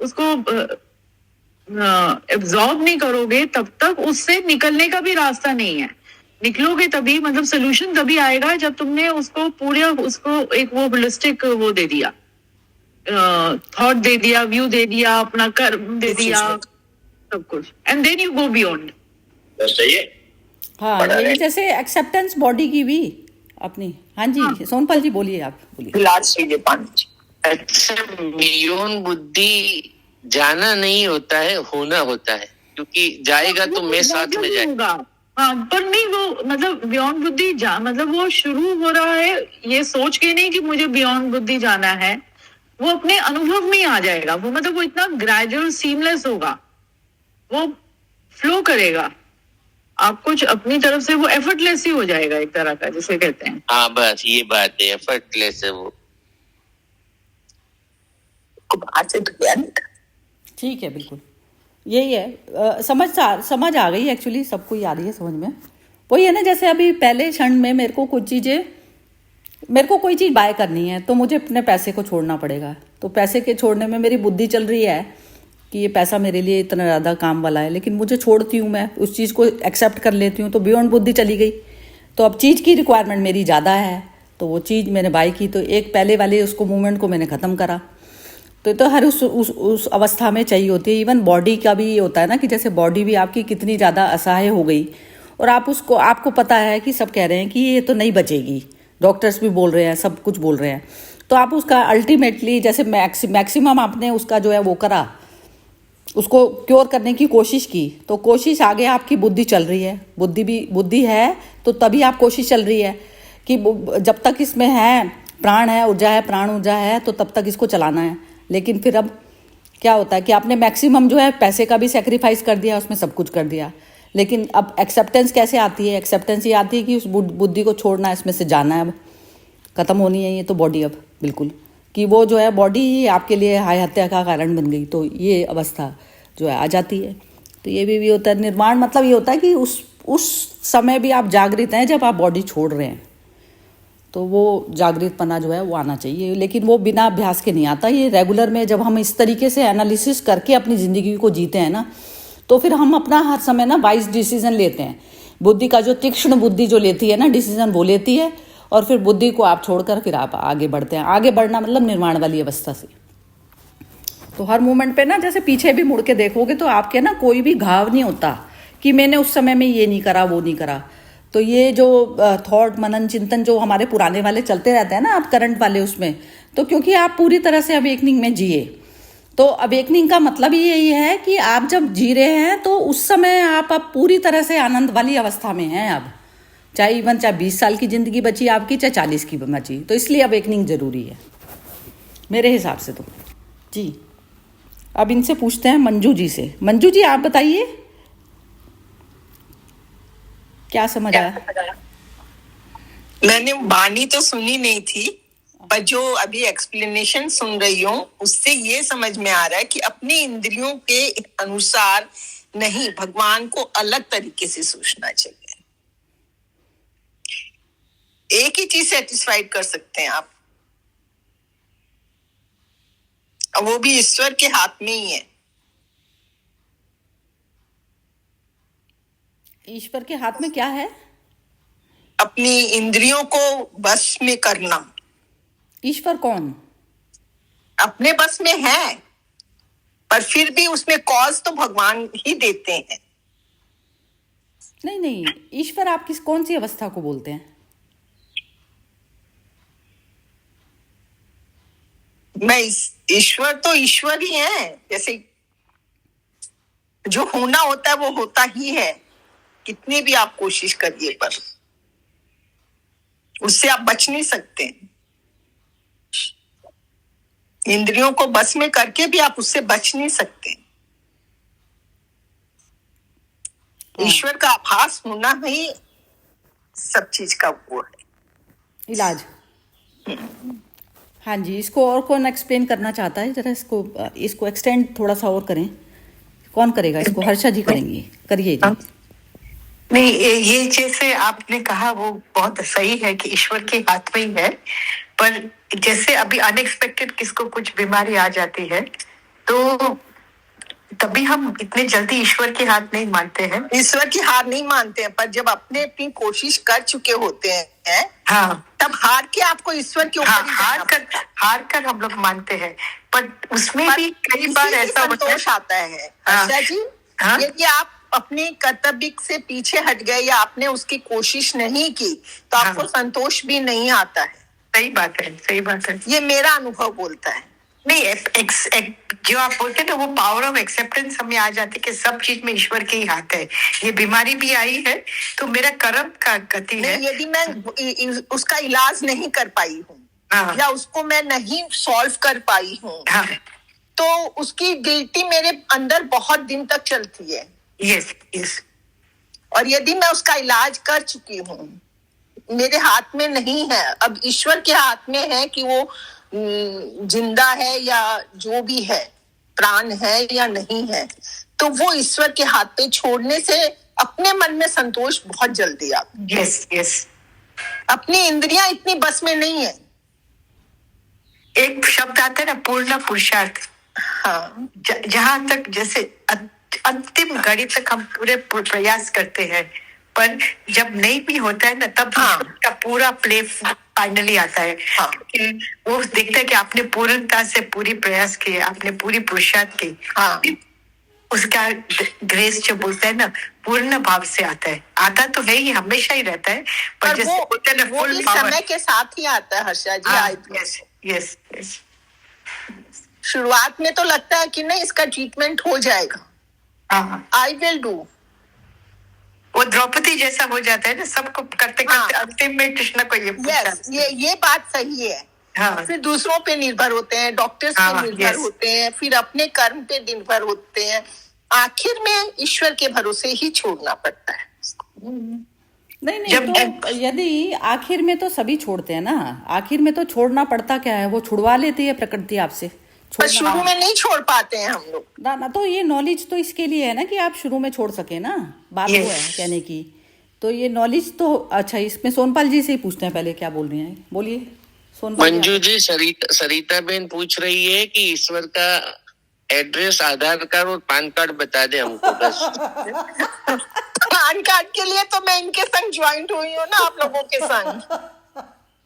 उसको एब्जॉर्ब नहीं करोगे तब तक उससे निकलने का भी रास्ता नहीं है। निकलोगे तभी, मतलब सोल्यूशन तभी आएगा जब तुमने उसको पूरे उसको एक वो होलिस्टिक वो दे दिया, थॉट दे दिया, व्यू दे दिया, अपना कर्म दे दिया, सब कुछ, and then you go beyond. सही है। हाँ, ये जैसे एक्सेप्टेंस बॉडी की भी अपनी। हाँ जी, सोनपाल जी बोलिए, आप बोलिए। लास्ट लीजिए 5। अच्छा, बियॉन्ड बुद्धि जाना नहीं होता है, होना होता है, क्योंकि जाएगा तो मैं साथ में जाएगा। हाँ, पर नहीं वो मतलब बियॉन्ड बुद्धि मतलब वो शुरू हो रहा है ये सोच के नहीं कि मुझे बियॉन्ड बुद्धि जाना है, वो अपने अनुभव में ही आ जाएगा। वो मतलब वो इतना ग्रेजुअल सीमलेस होगा, वो फ्लो करेगा, आप कुछ अपनी तरफ से वो एफर्टलेस ही हो जाएगा एक तरह का, जिसे कहते हैं। हाँ बस ये बात है, एफर्टलेस है वो। ठीक है, बिल्कुल यही है। समझ आ गई एक्चुअली, सबको ही आ रही है समझ में। वही है ना, जैसे अभी पहले क्षण में मेरे को कोई चीज़ बाय करनी है तो मुझे अपने पैसे को छोड़ना पड़ेगा। तो पैसे के छोड़ने में मेरी बुद्धि चल रही है कि ये पैसा मेरे लिए इतना ज़्यादा काम वाला है, लेकिन मुझे छोड़ती हूँ, मैं उस चीज़ को एक्सेप्ट कर लेती हूँ, तो बियॉन्ड बुद्धि चली गई। तो अब चीज़ की रिक्वायरमेंट मेरी ज़्यादा है, तो वो चीज़ मैंने बाय की, तो एक पहले वाले उसको मूवमेंट को मैंने ख़त्म करा। तो हर उस अवस्था में चाहिए होती है। इवन बॉडी का भी ये होता है ना कि जैसे बॉडी भी आपकी कितनी ज़्यादा असहाय हो गई और आपको पता है कि सब कह रहे हैं कि ये तो नहीं बचेगी, डॉक्टर्स भी बोल रहे हैं, सब कुछ बोल रहे हैं, तो आप उसका अल्टीमेटली जैसे मैक्सिमम आपने उसका जो है वो करा, उसको क्योर करने की कोशिश की, तो कोशिश आगे आपकी बुद्धि चल रही है, बुद्धि है तो तभी आप कोशिश चल रही है कि जब तक इसमें है प्राण है, ऊर्जा है, प्राण ऊर्जा है, तो तब तक इसको चलाना है। लेकिन फिर अब क्या होता है कि आपने मैक्सिमम जो है पैसे का भी सेक्रीफाइस कर दिया, उसमें सब कुछ कर दिया, लेकिन अब एक्सेप्टेंस कैसे आती है? एक्सेप्टेंस ये आती है कि उस बुद्धि को छोड़ना है, इसमें से जाना है, अब खत्म होनी है ये तो बॉडी, अब बिल्कुल कि वो जो है बॉडी ही आपके लिए हाय हत्या का कारण बन गई, तो ये अवस्था जो है आ जाती है। तो ये भी होता है निर्वाण, मतलब ये होता है कि उस समय भी आप जागृत हैं जब आप बॉडी छोड़ रहे हैं, तो वो जागृतपना जो है वो आना चाहिए, लेकिन वो बिना अभ्यास के नहीं आता। ये रेगुलर में जब हम इस तरीके से एनालिसिस करके अपनी ज़िंदगी को जीते हैं ना, तो फिर हम अपना हर समय ना वाइज डिसीजन लेते हैं। बुद्धि का जो तीक्ष्ण बुद्धि जो लेती है ना डिसीजन, वो लेती है, और फिर बुद्धि को आप छोड़कर फिर आप आगे बढ़ते हैं। आगे बढ़ना मतलब निर्माण वाली अवस्था से। तो हर मोमेंट पे ना जैसे पीछे भी मुड़ के देखोगे तो आपके ना कोई भी घाव नहीं होता कि मैंने उस समय में ये नहीं करा, वो नहीं करा। तो ये जो थॉट, मनन, चिंतन जो हमारे पुराने वाले चलते रहते हैं ना, आप करंट वाले उसमें, तो क्योंकि आप पूरी तरह से अवेकनिंग में जिए, तो अवेकनिंग का मतलब ही यही है कि आप जब जी रहे हैं तो उस समय आप अब पूरी तरह से आनंद वाली अवस्था में हैं। अब चाहे 20 साल की ज़िंदगी बची आपकी, चाहे 40 की बची, तो इसलिए अवेकनिंग ज़रूरी है मेरे हिसाब से तो। जी, अब इनसे पूछते हैं मंजू जी से। मंजू जी आप बताइए। क्या समझ आया? मैंने वाणी तो सुनी नहीं थी, पर जो अभी एक्सप्लेनेशन सुन रही हूँ उससे ये समझ में आ रहा है कि अपनी इंद्रियों के अनुसार नहीं, भगवान को अलग तरीके से सोचना चाहिए। एक ही चीज सेटिस्फाइड कर सकते हैं आप, और वो भी ईश्वर के हाथ में ही है। ईश्वर के हाथ में क्या है? अपनी इंद्रियों को बस में करना। ईश्वर कौन? अपने बस में है, पर फिर भी उसमें कॉज तो भगवान ही देते हैं। नहीं नहीं, ईश्वर आप कौन सी अवस्था को बोलते हैं? ईश्वर तो ईश्वर ही है, जैसे जो होना होता है वो होता ही है, कितनी भी आप कोशिश करिए, पर उससे आप बच नहीं सकते। इंद्रियों को बस में करके भी आप उससे बच नहीं सकते। ईश्वर का आभास होना ही सब चीज का वो है, इलाज। हाँ जी, इसको और कौन एक्सप्लेन करना चाहता है? जरा इसको एक्सटेंड थोड़ा सा और करें। कौन करेगा इसको? हर्षा जी करेंगी, करिए जी। नहीं, ये जैसे आपने कहा वो बहुत सही है कि ईश्वर के हाथ में ही है, पर जैसे अभी अनएक्सपेक्टेड किसको कुछ बीमारी आ जाती है तो तभी हम इतने जल्दी ईश्वर के हाथ नहीं मानते हैं। ईश्वर की हार नहीं मानते हैं, पर जब अपनी कोशिश कर चुके होते हैं, हाँ, तब हार के आपको ईश्वर के ऊपर हाँ, ही जाना हार कर हम लोग मानते हैं, पर उसमें पर भी कई बार इसी ऐसा होता है। संतोष आता है हाँ, आशा जी। हाँ, यदि आप अपने कर्तव्य से पीछे हट गए या आपने उसकी कोशिश नहीं की तो आपको हाँ, संतोष भी नहीं आता है। सही बात है, सही बात है। ये मेरा अनुभव बोलता है। नहीं, जो आप बोलते हैं ना, वो पावर ऑफ एक्सेप्टेंस हमें आ जाती है कि सब चीज में ईश्वर के ही हाथ है। ये बीमारी भी आई है तो मेरा कर्म का गति है। नहीं, यदि मैं उसका इलाज नहीं कर पाई हूँ, हाँ, या उसको मैं नहीं सॉल्व कर पाई हूँ, हाँ, तो उसकी गिल्टी मेरे अंदर बहुत दिन तक चलती है। Yes yes. और यदि मैं उसका इलाज कर चुकी हूँ, मेरे हाथ में नहीं है, अब ईश्वर के हाथ में है कि वो जिंदा है या जो भी है, प्राण है या नहीं है, तो वो ईश्वर के हाथ पे छोड़ने से अपने मन में संतोष बहुत जल्दी आता है। Yes yes. अपनी इंद्रियां इतनी बस में नहीं है। एक शब्द आता है ना, पूर्ण पुरुषार्थ। हाँ, जहां तक जैसे अंतिम घड़ी तक हम पूरे प्रयास करते हैं, पर जब नहीं भी होता है ना, तब हाँ, का पूरा प्ले फाइनली आता है। हाँ, कि वो देखता है कि आपने पूर्णता से पूरी प्रयास किए, आपने पूरी पुरुषार्थ की। हाँ, उसका ग्रेस जो बोलता है ना, पूर्ण भाव से आता तो है ही, हमेशा ही रहता है, पर जैसे बोलते हैं ना, वो फुल भी पावर। समय के साथ ही आता है Harsha ji. Yes yes yes. शुरुआत में तो लगता है कि नहीं, इसका ट्रीटमेंट हो जाएगा, हाँ, आई विल डू। वो द्रौपदी जैसा हो जाता है ना, सबको करते करते अंतिम में कृष्ण को ये बात सही है। हाँ, फिर दूसरों पे निर्भर होते हैं, डॉक्टर्स पे निर्भर होते हैं, फिर अपने कर्म पे निर्भर होते हैं, आखिर में ईश्वर के भरोसे ही छोड़ना पड़ता है। नहीं, तो यदि आखिर में तो सभी छोड़ते हैं ना, आखिर में तो छोड़ना पड़ता क्या है, वो छुड़वा लेती है प्रकृति आपसे। पर शुरू में नहीं छोड़ पाते हैं हम लोग ना, तो ये नॉलेज तो इसके लिए है ना कि आप शुरू में छोड़ सके ना, बात वो है कहने की। तो ये नॉलेज तो अच्छा, इसमें सोनपाल जी से ही पूछते हैं पहले, क्या बोल रही हैं, बोलिए सोनपाल। मंजू जी, सरिता बहन पूछ रही है कि ईश्वर का एड्रेस, आधार कार्ड और पैन कार्ड बता दे हमको बस। पैन कार्ड के लिए तो मैं इनके संग ज्वाइंट हुई हूँ ना, आप लोगों के संग।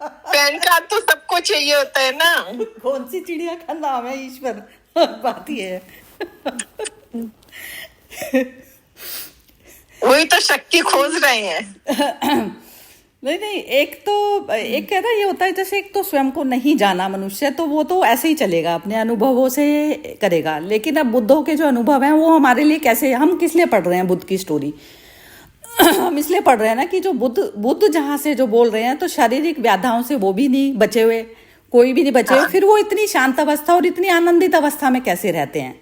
पैन कार्ड तो सबको चाहिए होता है ना। कौन सी चिड़िया का नाम है ईश्वर, बात ही है। वही तो शक्ति खोज रहे हैं। नहीं, एक कहना ये होता है, जैसे एक तो स्वयं को नहीं जाना मनुष्य, तो वो तो ऐसे ही चलेगा, अपने अनुभवों से करेगा। लेकिन अब बुद्धों के जो अनुभव हैं वो हमारे लिए कैसे, हम किस लिए पढ़ रहे हैं बुद्ध की स्टोरी? हम इसलिए पढ़ रहे हैं ना कि जो बुद्ध जहाँ से जो बोल रहे हैं, तो शारीरिक व्याधाओं से वो भी नहीं बचे हुए, कोई भी नहीं बचे हुए, फिर वो इतनी शांत अवस्था और इतनी आनंदित अवस्था में कैसे रहते हैं?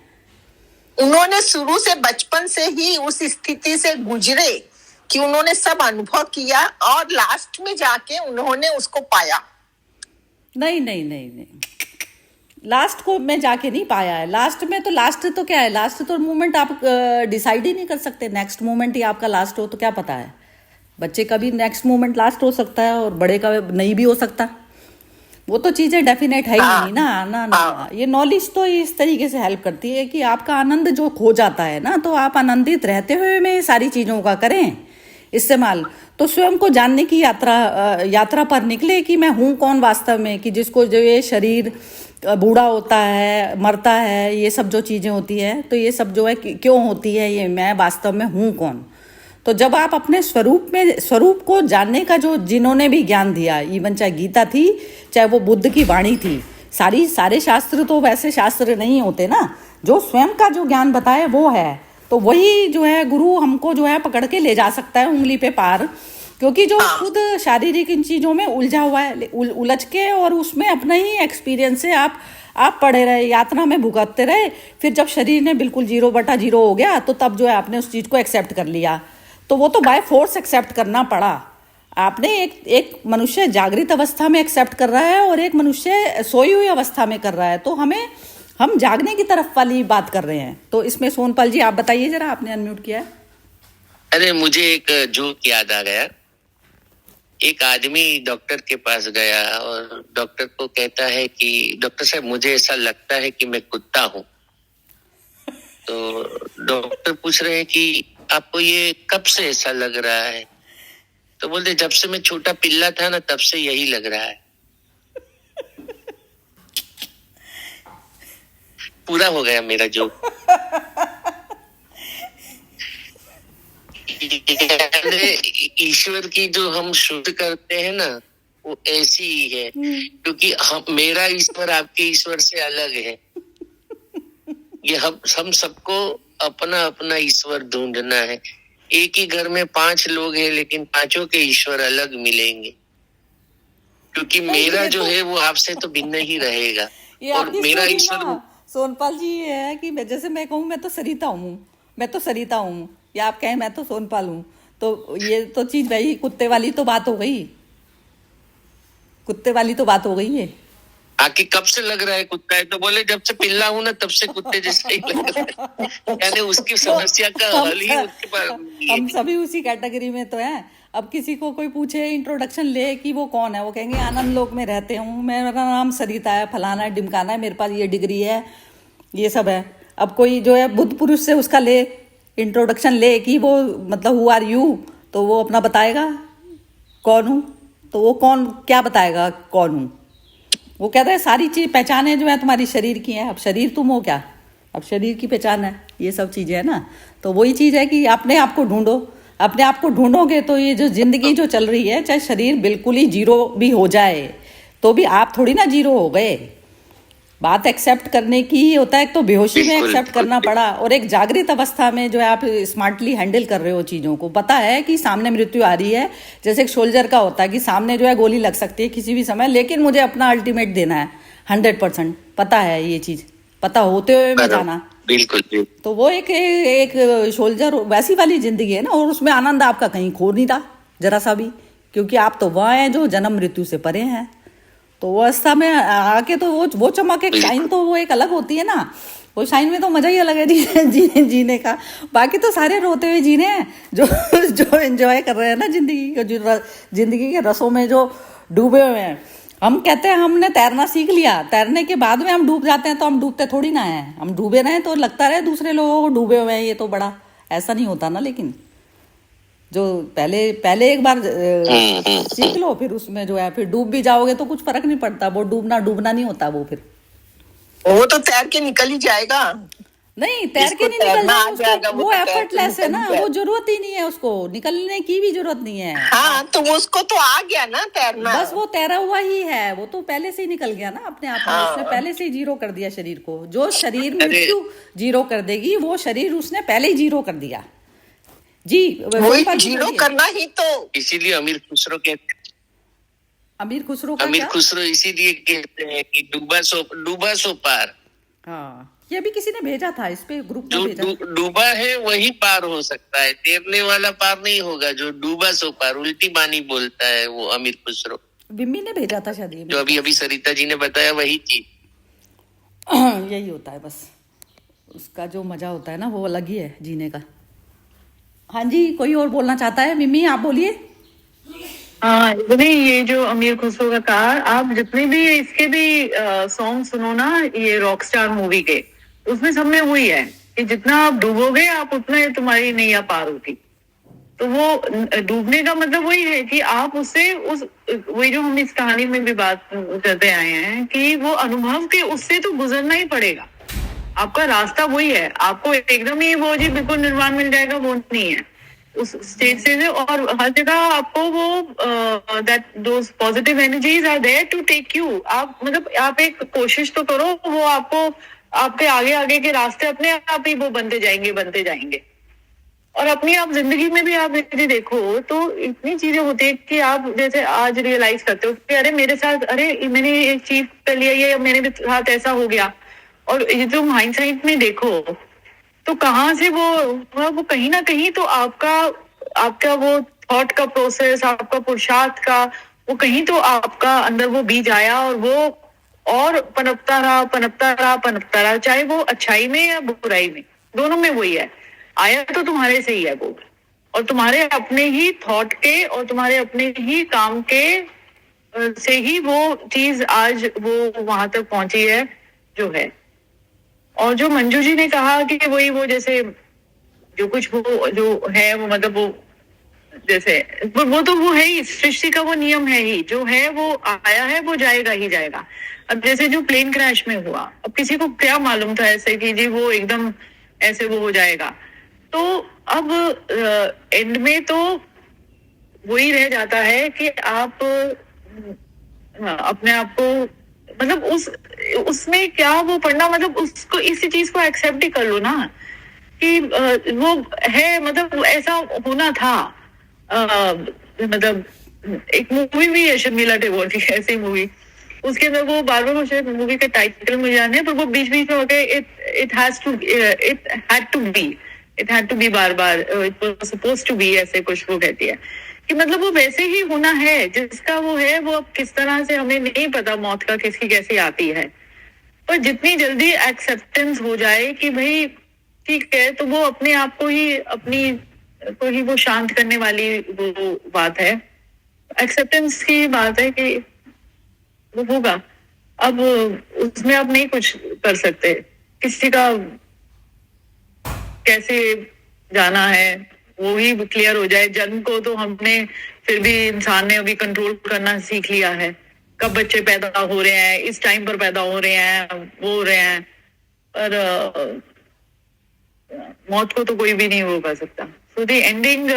उन्होंने शुरू से, बचपन से ही उस स्थिति से गुजरे, कि उन्होंने सब अनुभव किया और लास्ट में जाके उन्होंने उसको पाया। नहीं नहीं नहीं नहीं, लास्ट को मैं जाके नहीं पाया है। लास्ट तो क्या है, लास्ट तो मोमेंट आप डिसाइड ही नहीं कर सकते। नेक्स्ट मोमेंट ही आपका लास्ट हो तो क्या पता है। बच्चे का भी नेक्स्ट मोमेंट लास्ट हो सकता है और बड़े का नहीं भी हो सकता। वो तो चीजें डेफिनेट है ही नहीं ना ना ना। ये नॉलेज तो इस तरीके से हेल्प करती है कि आपका आनंद जो खो जाता है ना, तो आप आनंदित रहते हुए में सारी चीजों का करें इस्तेमाल। तो स्वयं को जानने की यात्रा पर निकले कि मैं हूँ कौन वास्तव में, कि जिसको जो ये शरीर बूढ़ा होता है, मरता है, ये सब जो चीजें होती है, तो ये सब जो है क्यों होती है, ये मैं वास्तव में हूँ कौन। तो जब आप अपने स्वरूप को जानने का जो जिन्होंने भी ज्ञान दिया, इवन चाहे गीता थी चाहे वो बुद्ध की वाणी थी, सारे शास्त्र तो वैसे शास्त्र नहीं होते ना, जो स्वयं का जो ज्ञान बताए वो है। तो वही जो है गुरु हमको जो है पकड़ के ले जा सकता है उंगली पे पार, क्योंकि जो खुद शारीरिक इन चीजों में उलझा हुआ है, उलझ के और उसमें अपना ही एक्सपीरियंस से आप पड़े रहे, यात्रा में भुगतते रहे। फिर जब शरीर ने बिल्कुल 0/0 हो गया तो तब जो है आपने उस चीज को एक्सेप्ट कर लिया। तो वो तो बाय फोर्स एक्सेप्ट करना पड़ा। आपने एक मनुष्य जागृत अवस्था में एक्सेप्ट कर रहा है और एक मनुष्य सोई हुई अवस्था में कर रहा है, तो हम जागने की तरफ वाली बात कर रहे हैं। तो इसमें सोनपाल जी आप बताइए जरा, आपने अनम्यूट किया है। अरे मुझे एक जोक याद आ गया। एक आदमी डॉक्टर के पास गया और डॉक्टर को कहता है कि डॉक्टर साहब मुझे ऐसा लगता है कि मैं कुत्ता हूँ। तो डॉक्टर पूछ रहे हैं कि आपको ये कब से ऐसा लग रहा है? तो बोलते जब से मैं छोटा पिल्ला था ना तब से यही लग रहा है। पूरा हो गया मेरा जोक। ईश्वर की जो हम शुद्ध करते हैं ना वो ऐसी ही है, क्योंकि मेरा ईश्वर आपके ईश्वर से अलग है। ये हम सबको अपना अपना ईश्वर ढूंढना है। एक ही घर में 5 लोग हैं लेकिन पांचों के ईश्वर अलग मिलेंगे, क्योंकि मेरा जो है वो आपसे तो भिन्न ही रहेगा। और मेरा ईश्वर सोनपाल जी ये है कि जैसे मैं कहूँ मैं तो सरिता हूँ, या आप कहें मैं तो सोनपाल हूँ, तो ये तो चीज भाई कुत्ते वाली तो बात हो गई है। आके कब से लग रहा है कुत्ता है? तो बोले जब से पिल्ला हूं ना तब से कुत्ते जैसा ही लग रहा है। यानी उसकी समस्या का हल ही उसके पास। हम सभी उसी कैटेगरी में तो हैं। अब किसी को कोई पूछे इंट्रोडक्शन ले कि वो कौन है, वो कहेंगे आनंद लोक में रहते हूँ, मेरा नाम सरिता है, फलाना है, ढिमकाना है, मेरे पास ये डिग्री है, ये सब है। अब कोई जो है बुद्ध पुरुष से उसका ले इंट्रोडक्शन ले कि वो मतलब हु आर यू, तो वो अपना बताएगा कौन हूँ। तो वो कौन क्या बताएगा कौन हूँ? वो कहता है सारी चीज पहचाने जो है तुम्हारी शरीर की है। अब शरीर तुम हो क्या? अब शरीर की पहचान है, ये सब चीजें है ना। तो वही चीज है कि अपने आप को ढूंढो। अपने आप को ढूंढोगे तो ये जो जिंदगी जो चल रही है, चाहे शरीर बिल्कुल ही 0 भी हो जाए तो भी आप थोड़ी ना 0 हो गए। बात एक्सेप्ट करने की ही होता है। तो बेहोशी में एक्सेप्ट करना पड़ा और एक जागृत अवस्था में जो है आप स्मार्टली हैंडल कर रहे हो चीजों को। पता है कि सामने मृत्यु आ रही है, जैसे एक सोल्जर का होता है कि सामने जो है गोली लग सकती है किसी भी समय, लेकिन मुझे अपना अल्टीमेट देना है 100%। पता है ये चीज, पता होते हुए मैं जाना। बिल्कुल। तो वो एक सोल्जर वैसी वाली जिंदगी है ना, और उसमें आनंद आपका कहीं खो नहीं था जरा सा भी, क्योंकि आप तो वह हैं जो जन्म मृत्यु से परे हैं। तो वो अवस्था में आके तो वो चमक एक शाइन तो वो एक अलग होती है ना। वो शाइन में तो मजा ही अलग है जीने का। बाकी तो सारे रोते हुए जीने हैं जो एंजॉय कर रहे हैं ना जिंदगी को, जो जिंदगी के रसों में जो डूबे हुए हैं। हम कहते हैं हमने तैरना सीख लिया, तैरने के बाद में हम डूब जाते हैं, तो हम डूबते थोड़ी ना है। हम डूबे रहे तो लगता रहे दूसरे लोगों को डूबे हुए हैं, ये तो बड़ा ऐसा नहीं होता ना। लेकिन जो पहले एक बार सीख लो, फिर उसमें जो है फिर डूब भी जाओगे तो कुछ फर्क नहीं पड़ता। वो डूबना नहीं होता। वो तो तैर के निकल ही जाएगा। नहीं, तैर के नहीं निकल जाएगा, वो एफर्टलेस है ना, वो जरूरत ही नहीं है, उसको निकलने की भी जरूरत नहीं है। हाँ, तो उसको तो आ गया ना तैरना, बस वो तैरा हुआ ही है। वो तो पहले से ही निकल गया ना अपने आप में। उसने पहले से ही 0 कर दिया शरीर को। जो शरीर मृत्यु 0 कर देगी, वो शरीर उसने पहले ही 0 कर दिया जी। वही 0 करना ही तो, इसीलिए अमीर खुसरो कहते हैं। अमीर खुसरो इसीलिए कहते हैं कि डूबा सो पार। हाँ, ये भी किसी ने भेजा था, इस पे ग्रुप में जो भेजा। डूबा है वही पार हो सकता है, तैरने वाला पार नहीं होगा। जो डूबा सो पार, उल्टी बानी बोलता है वो अमीर खुसरो। विम्मी ने भेजा था शायद ये जो अभी अभी सरिता जी ने बताया वही चीज। यही होता है बस, उसका जो मजा होता है ना वो अलग ही है जीने का। हाँ जी, कोई और बोलना चाहता है? मिमी आप बोलिए। हाँ, नहीं, ये जो अमीर खुसरो का कहा, आप जितने भी इसके भी सॉन्ग सुनो ना, ये रॉकस्टार मूवी के, उसमें सब में वही है कि जितना आप डूबोगे आप उतना तुम्हारी नैया पार होगी। तो वो डूबने का मतलब वही है कि आप उससे वही जो हम इस कहानी में भी बात करते आए हैं कि वो अनुभव के उससे तो गुजरना ही पड़ेगा। आपका रास्ता वही है, आपको एकदम ही वो जी बिल्कुल निर्वाण मिल जाएगा, वो नहीं है। उस स्टेज से और हर जगह आपको वो that those positive energies are there to take you. आप मतलब आप एक कोशिश तो करो, वो आपको आपके आगे आगे के रास्ते अपने आप ही वो बनते जाएंगे। और अपनी आप जिंदगी में भी आप यदि देखो तो इतनी चीजें होती है कि आप जैसे आज रियलाइज करते हो कि अरे मेरे साथ, अरे मैंने एक चीज कर लिया, ये मेरे साथ ऐसा हो गया। और ये जो हाइंडसाइट में देखो तो कहाँ से वो कहीं ना कहीं तो आपका वो थॉट का प्रोसेस, आपका पुरुषार्थ का वो कहीं तो आपका अंदर वो बीज आया और वो और पनपता रहा, चाहे वो अच्छाई में या बुराई में, दोनों में वही है। आया तो तुम्हारे से ही है वो, और तुम्हारे अपने ही थॉट के और तुम्हारे अपने ही काम के से ही वो चीज आज वो वहां तक पहुंची है जो है। और जो मंजू जी ने कहा कि वही वो जैसे जो कुछ वो जो है वो मतलब वो जैसे वो तो वो है ही, सृष्टि का वो नियम है ही, जो है वो आया है वो जाएगा ही जाएगा। अब जैसे जो प्लेन क्रैश में हुआ, अब किसी को क्या मालूम था ऐसे कि जी वो एकदम ऐसे वो हो जाएगा। तो अब एंड में तो वही रह जाता है कि आप अपने आप को मतलब उसमें क्या वो पढ़ना, मतलब उसको इस चीज को एक्सेप्ट ही कर लो ना कि वो है, मतलब ऐसा होना था। मतलब एक मूवी भी है शर्मिला टैगोर की, ऐसी मूवी, उसके अंदर वो बार बार मुझे मूवी का टाइटल मुझे याद है, पर वो बीच बीच में होके इट हैड टू बी बार बार it was supposed to be, ऐसे कुछ वो कहती है कि मतलब वो वैसे ही होना है जिसका वो है। वो अब किस तरह से हमें नहीं पता मौत का किसकी कैसी आती है, पर जितनी जल्दी एक्सेप्टेंस हो जाए कि भाई ठीक है, तो वो अपने आप को ही अपनी को ही वो शांत करने वाली वो बात है, एक्सेप्टेंस की बात है कि वो होगा। अब उसमें आप नहीं कुछ कर सकते, किसी का कैसे जाना है वो ही क्लियर हो जाए। जन्म को तो हमने फिर भी इंसान ने अभी कंट्रोल करना सीख लिया है, कब बच्चे पैदा हो रहे हैं, इस टाइम पर पैदा हो रहे हैं, वो हो रहे हैं, पर मौत को तो कोई भी नहीं वो कर सकता। So the ending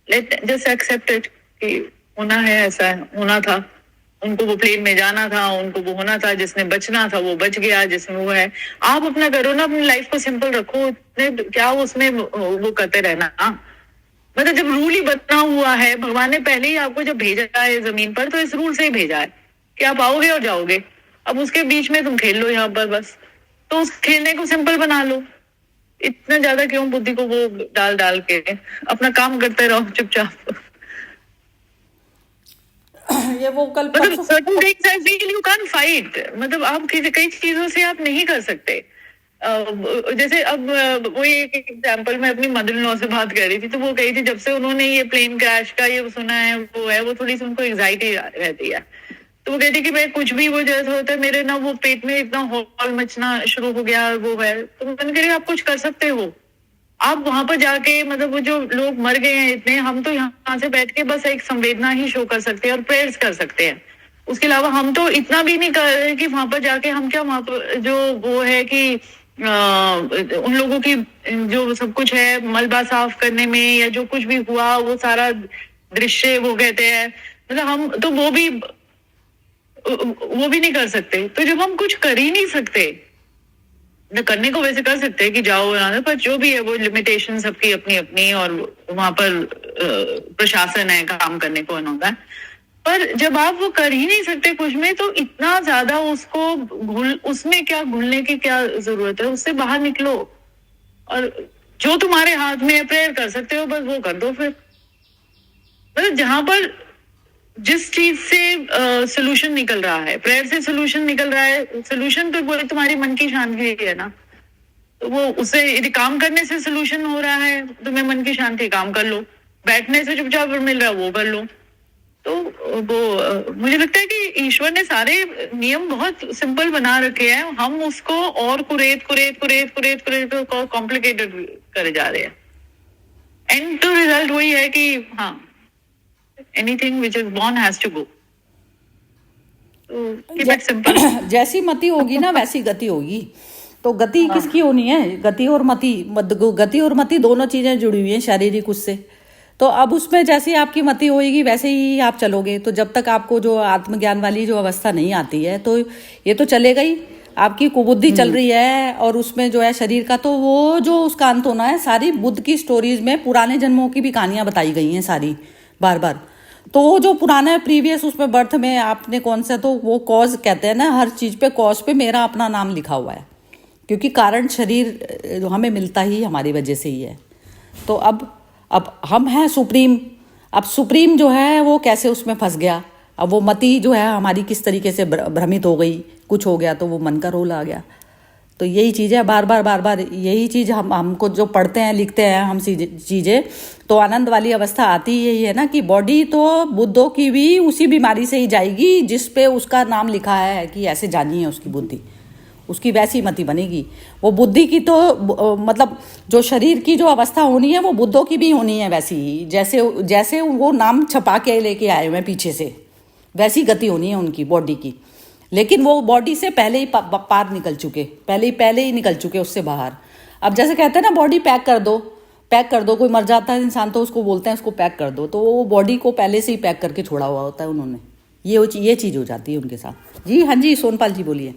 let just accept it कि होना है, ऐसा होना था। उनको वो प्लेन में जाना था, उनको वो होना था, जिसने बचना था वो बच गया, जिसमें वो है। आप अपना करो ना, अपनी लाइफ को सिंपल रखो, क्या उसमें वो करते रहना। मतलब जब रूल ही बना हुआ है, भगवान ने पहले ही आपको जब भेजा है जमीन पर, तो इस रूल से ही भेजा है कि आप आओगे और जाओगे। अब उसके बीच में तुम खेल लो यहाँ पर बस, तो उस खेलने को सिंपल बना लो। इतना ज्यादा क्यों बुद्धि को वो डाल के अपना काम करते रहो चुपचाप। ये वो कल मतलब certain things I feel you can't fight, मतलब आप कई चीजों से आप नहीं कर सकते। जैसे अब वो एक एग्जांपल मैं अपनी मदर इन लॉ से बात कर रही थी, तो वो कही थी जब से उन्होंने ये प्लेन क्रैश का ये सुना है, वो थोड़ी सी उनको एंजाइटी रहती है। तो वो कहती कि मैं कुछ भी वो जैसा होता है मेरे ना वो पेट में इतना हॉल मचना शुरू हो गया, वो है। तो मैंने कहा आप कुछ कर सकते हो, आप वहां पर जाके मतलब वो जो लोग मर गए हैं इतने, हम तो यहाँ से बैठ के बस एक संवेदना ही शो कर सकते हैं और प्रेयर्स कर सकते हैं। उसके अलावा हम तो इतना भी नहीं कर रहे कि वहां पर जाके हम क्या वहां पर जो वो है कि उन लोगों की जो सब कुछ है मलबा साफ करने में या जो कुछ भी हुआ वो सारा दृश्य वो कहते हैं, मतलब हम तो वो भी नहीं कर सकते। तो जब हम कुछ कर ही नहीं सकते, करने को वैसे कर सकते हैं कि जाओ ना, पर जो भी है वो लिमिटेशन सबकी अपनी अपनी, और वहां पर प्रशासन है काम करने को उनका। पर जब आप वो कर ही नहीं सकते कुछ में, तो इतना ज्यादा उसको उसमें क्या घुलने की क्या जरूरत है? उससे बाहर निकलो और जो तुम्हारे हाथ में है, प्रेयर कर सकते हो, बस वो कर दो। फिर मतलब जहां पर जिस चीज से सोल्यूशन निकल रहा है, प्रेयर से सोल्यूशन निकल रहा है, सोल्यूशन तो वो तुम्हारी मन की शांति है ना। तो वो उससे यदि काम करने से सोल्यूशन हो रहा है, तुम्हें मन की शांति, काम कर लो। बैठने से चुपचाप मिल रहा है, वो कर लो। तो वो मुझे लगता है कि ईश्वर ने सारे नियम बहुत सिंपल बना रखे हैं, हम उसको और कुरेद कॉम्प्लिकेटेड करे जा रहे हैं। एंड तो रिजल्ट वही है कि हाँ, anything which is born has to go. Keep it simple. जैसी मति होगी ना वैसी गति होगी। तो गति किसकी होनी है? गति और मति दोनों चीजें जुड़ी हुई हैं शारीरिक उससे। तो अब उसमें जैसे आपकी मति होगी वैसे ही आप चलोगे। तो जब तक आपको जो आत्मज्ञान वाली जो अवस्था नहीं आती है, तो ये तो चलेगा ही। आपकी कुबुद्धि चल रही है और उसमें जो है शरीर का, तो वो जो उसका अंत होना है। सारी बुद्ध की स्टोरीज में पुराने जन्मों की भी कहानियां बताई गई हैं सारी, बार बार। तो वो जो पुराना प्रीवियस उसमें बर्थ में आपने कौन सा, तो वो कॉज कहते हैं ना, हर चीज पे कॉज पे मेरा अपना नाम लिखा हुआ है, क्योंकि कारण शरीर हमें मिलता ही हमारी वजह से ही है। तो अब हम हैं सुप्रीम। अब सुप्रीम जो है वो कैसे उसमें फंस गया? अब वो मति जो है हमारी किस तरीके से भ्रमित हो गई, कुछ हो गया तो वो मन का रोल आ गया। तो यही चीज़ है, बार बार यही चीज़ हमको जो पढ़ते हैं लिखते हैं हम चीज़ें, तो आनंद वाली अवस्था आती यही है ना कि बॉडी तो बुद्धों की भी उसी बीमारी से ही जाएगी जिस पे उसका नाम लिखा है कि ऐसे जानी है उसकी बुद्धि, उसकी वैसी मति बनेगी। वो बुद्धि की तो मतलब जो शरीर की जो अवस्था होनी है वो बुद्धों की भी होनी है वैसी ही, जैसे वो नाम छपा के लेके आए हुए पीछे से, वैसी गति होनी है उनकी बॉडी की। लेकिन वो बॉडी से पहले ही पार निकल चुके, पहले ही निकल चुके उससे बाहर। अब जैसे कहते हैं ना बॉडी पैक कर दो, कोई मर जाता है इंसान तो उसको बोलते हैं उसको पैक कर दो, तो वो बॉडी को पहले से ही पैक करके छोड़ा हुआ होता है उन्होंने। ये चीज़ हो जाती है उनके साथ। जी हाँ जी, सोनपाल जी बोलिए।